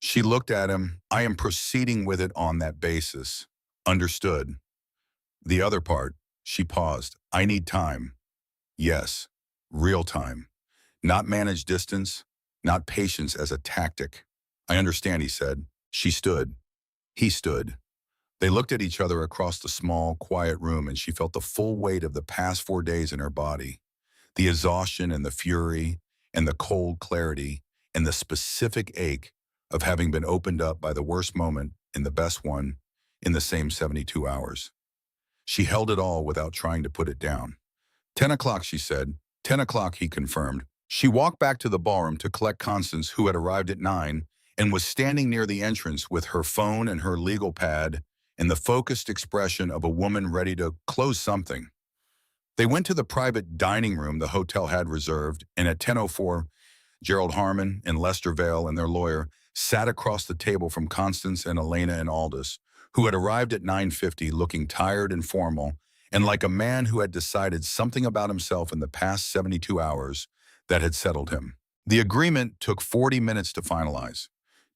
She looked at him. I am proceeding with it on that basis. Understood. The other part, she paused. I need time. Yes, real time. Not managed distance, not patience as a tactic. I understand, he said. She stood. He stood. They looked at each other across the small, quiet room, and she felt the full weight of the past 4 days in her body. The exhaustion and the fury and the cold clarity and the specific ache of having been opened up by the worst moment and the best one in the same 72 hours. She held it all without trying to put it down. 10 o'clock, she said. 10 o'clock, he confirmed. She walked back to the ballroom to collect Constance, who had arrived at 9, and was standing near the entrance with her phone and her legal pad and the focused expression of a woman ready to close something. They went to the private dining room the hotel had reserved, and at 10:04, Gerald Harmon and Lester Vale and their lawyer sat across the table from Constance and Elena and Aldous, who had arrived at 9:50 looking tired and formal, and like a man who had decided something about himself in the past 72 hours that had settled him. The agreement took 40 minutes to finalize.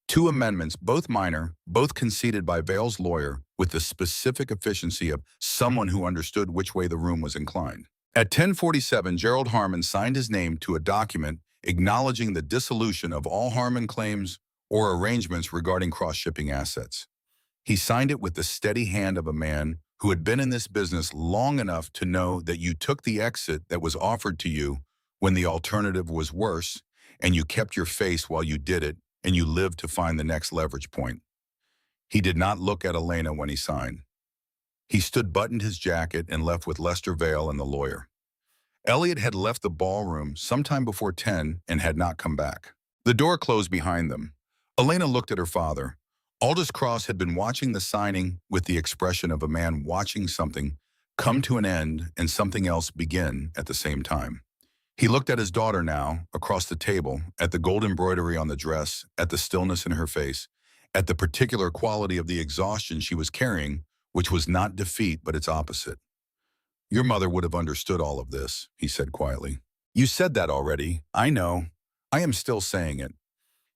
2 amendments, both minor, both conceded by Vale's lawyer with the specific efficiency of someone who understood which way the room was inclined. At 10:47, Gerald Harmon signed his name to a document acknowledging the dissolution of all Harmon claims or arrangements regarding cross-shipping assets. He signed it with the steady hand of a man who had been in this business long enough to know that you took the exit that was offered to you when the alternative was worse, and you kept your face while you did it, and you lived to find the next leverage point. He did not look at Elena when he signed. He stood, buttoned his jacket, and left with Lester Vale and the lawyer. Elliot had left the ballroom sometime before 10 and had not come back. The door closed behind them. Elena looked at her father. Aldous Cross had been watching the signing with the expression of a man watching something come to an end and something else begin at the same time. He looked at his daughter now, across the table, at the gold embroidery on the dress, at the stillness in her face, at the particular quality of the exhaustion she was carrying, which was not defeat but its opposite. Your mother would have understood all of this, he said quietly. You said that already. I know. I am still saying it.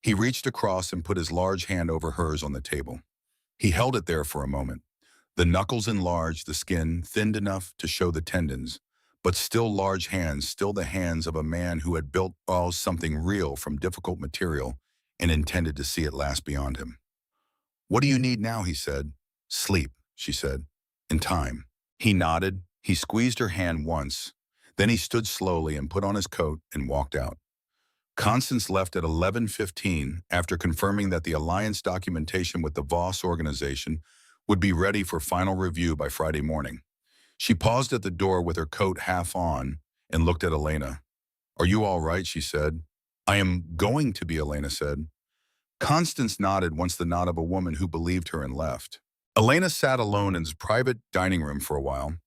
He reached across and put his large hand over hers on the table. He held it there for a moment. The knuckles enlarged, the skin thinned enough to show the tendons, but still large hands, still the hands of a man who had built something real from difficult material and intended to see it last beyond him. What do you need now, he said. Sleep, she said, and time. He nodded. He squeezed her hand once. Then he stood slowly and put on his coat and walked out. Constance left at 11:15 after confirming that the alliance documentation with the Voss organization would be ready for final review by Friday morning. She paused at the door with her coat half on and looked at Elena. Are you all right, she said. I am going to be, Elena said. Constance nodded once the nod of a woman who believed her and left. Elena sat alone in his private dining room for a while.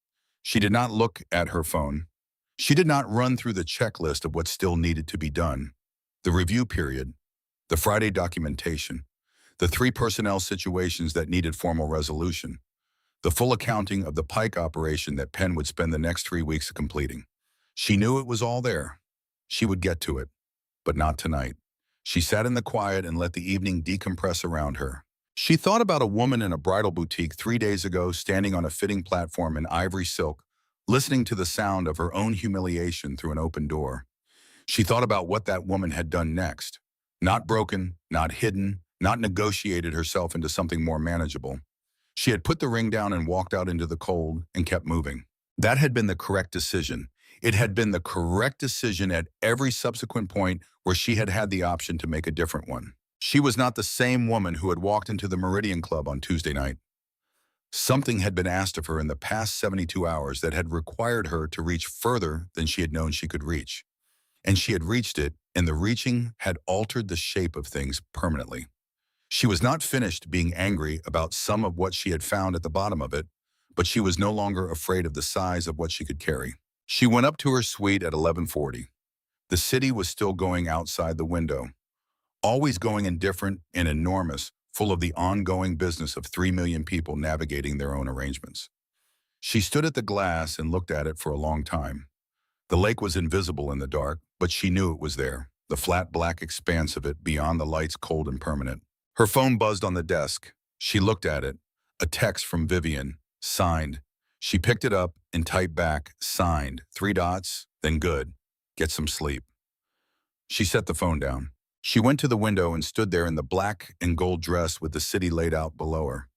She did not look at her phone. She did not run through the checklist of what still needed to be done. The review period, the Friday documentation, the 3 personnel situations that needed formal resolution, the full accounting of the Pike operation that Penn would spend the next 3 weeks completing. She knew it was all there. She would get to it, but not tonight. She sat in the quiet and let the evening decompress around her. She thought about a woman in a bridal boutique 3 days ago standing on a fitting platform in ivory silk, listening to the sound of her own humiliation through an open door. She thought about what that woman had done next. Not broken, not hidden, not negotiated herself into something more manageable. She had put the ring down and walked out into the cold and kept moving. That had been the correct decision. It had been the correct decision at every subsequent point where she had had the option to make a different one. She was not the same woman who had walked into the Meridian Club on Tuesday night. Something had been asked of her in the past 72 hours that had required her to reach further than she had known she could reach. And she had reached it, and the reaching had altered the shape of things permanently. She was not finished being angry about some of what she had found at the bottom of it, but she was no longer afraid of the size of what she could carry. She went up to her suite at 11:40. The city was still going outside the window, always going indifferent and enormous, full of the ongoing business of 3 million people navigating their own arrangements. She stood at the glass and looked at it for a long time. The lake was invisible in the dark, but she knew it was there, the flat black expanse of it beyond the lights, cold and permanent. Her phone buzzed on the desk. She looked at it. A text from Vivian, signed. She picked it up and typed back, signed, 3 dots, then good. Get some sleep. She set the phone down. She went to the window and stood there in the black and gold dress with the city laid out below her.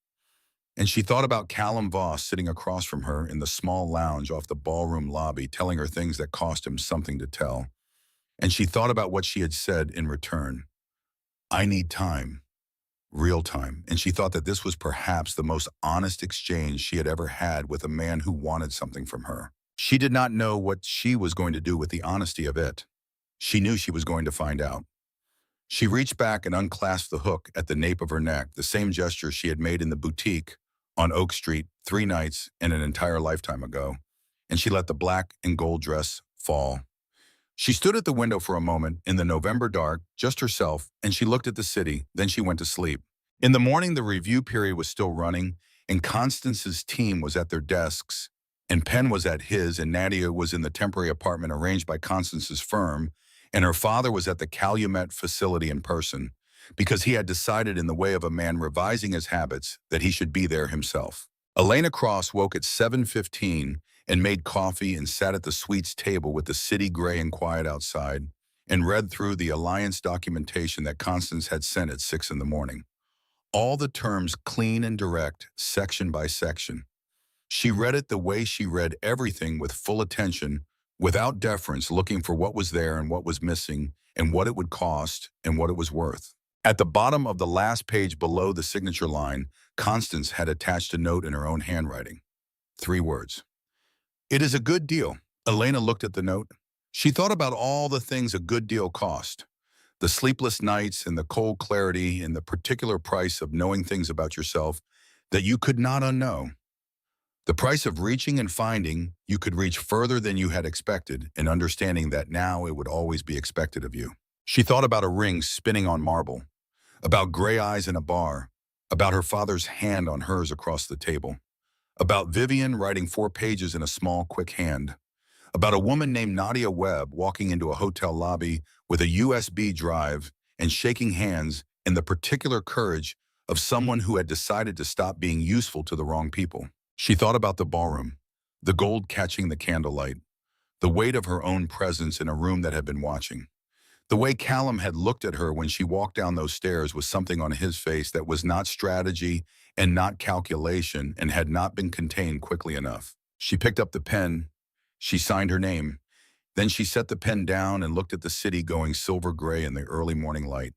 And she thought about Callum Voss sitting across from her in the small lounge off the ballroom lobby, telling her things that cost him something to tell. And she thought about what she had said in return. I need time. Real time. And she thought that this was perhaps the most honest exchange she had ever had with a man who wanted something from her. She did not know what she was going to do with the honesty of it. She knew she was going to find out. She reached back and unclasped the hook at the nape of her neck, the same gesture she had made in the boutique on Oak Street 3 nights and an entire lifetime ago, and she let the black and gold dress fall. She stood at the window for a moment in the November dark, just herself, and she looked at the city, then she went to sleep. In the morning, the review period was still running, and Constance's team was at their desks, and Penn was at his, and Nadia was in the temporary apartment arranged by Constance's firm, and her father was at the Calumet facility in person, because he had decided in the way of a man revising his habits that he should be there himself. Elena Cross woke at 7:15 and made coffee and sat at the suite's table with the city gray and quiet outside and read through the alliance documentation that Constance had sent at 6 in the morning. All the terms clean and direct, section by section. She read it the way she read everything, with full attention, without deference, looking for what was there and what was missing and what it would cost and what it was worth. At the bottom of the last page below the signature line, Constance had attached a note in her own handwriting. 3 words. It is a good deal. Elena looked at the note. She thought about all the things a good deal cost. The sleepless nights and the cold clarity and the particular price of knowing things about yourself that you could not unknow. The price of reaching and finding you could reach further than you had expected, and understanding that now it would always be expected of you. She thought about a ring spinning on marble, about gray eyes in a bar, about her father's hand on hers across the table, about Vivian writing 4 pages in a small, quick hand, about a woman named Nadia Webb walking into a hotel lobby with a USB drive and shaking hands, in the particular courage of someone who had decided to stop being useful to the wrong people. She thought about the ballroom, the gold catching the candlelight, the weight of her own presence in a room that had been watching. The way Callum had looked at her when she walked down those stairs was something on his face that was not strategy and not calculation and had not been contained quickly enough. She picked up the pen. She signed her name. Then she set the pen down and looked at the city going silver gray in the early morning light,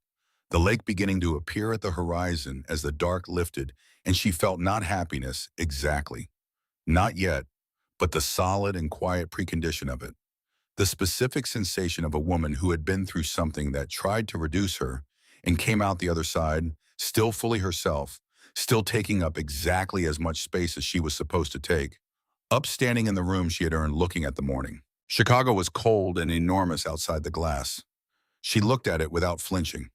the lake beginning to appear at the horizon as the dark lifted, and she felt not happiness, exactly. Not yet, but the solid and quiet precondition of it. The specific sensation of a woman who had been through something that tried to reduce her and came out the other side, still fully herself, still taking up exactly as much space as she was supposed to take, upstanding in the room she had earned looking at the morning. Chicago was cold and enormous outside the glass. She looked at it without flinching.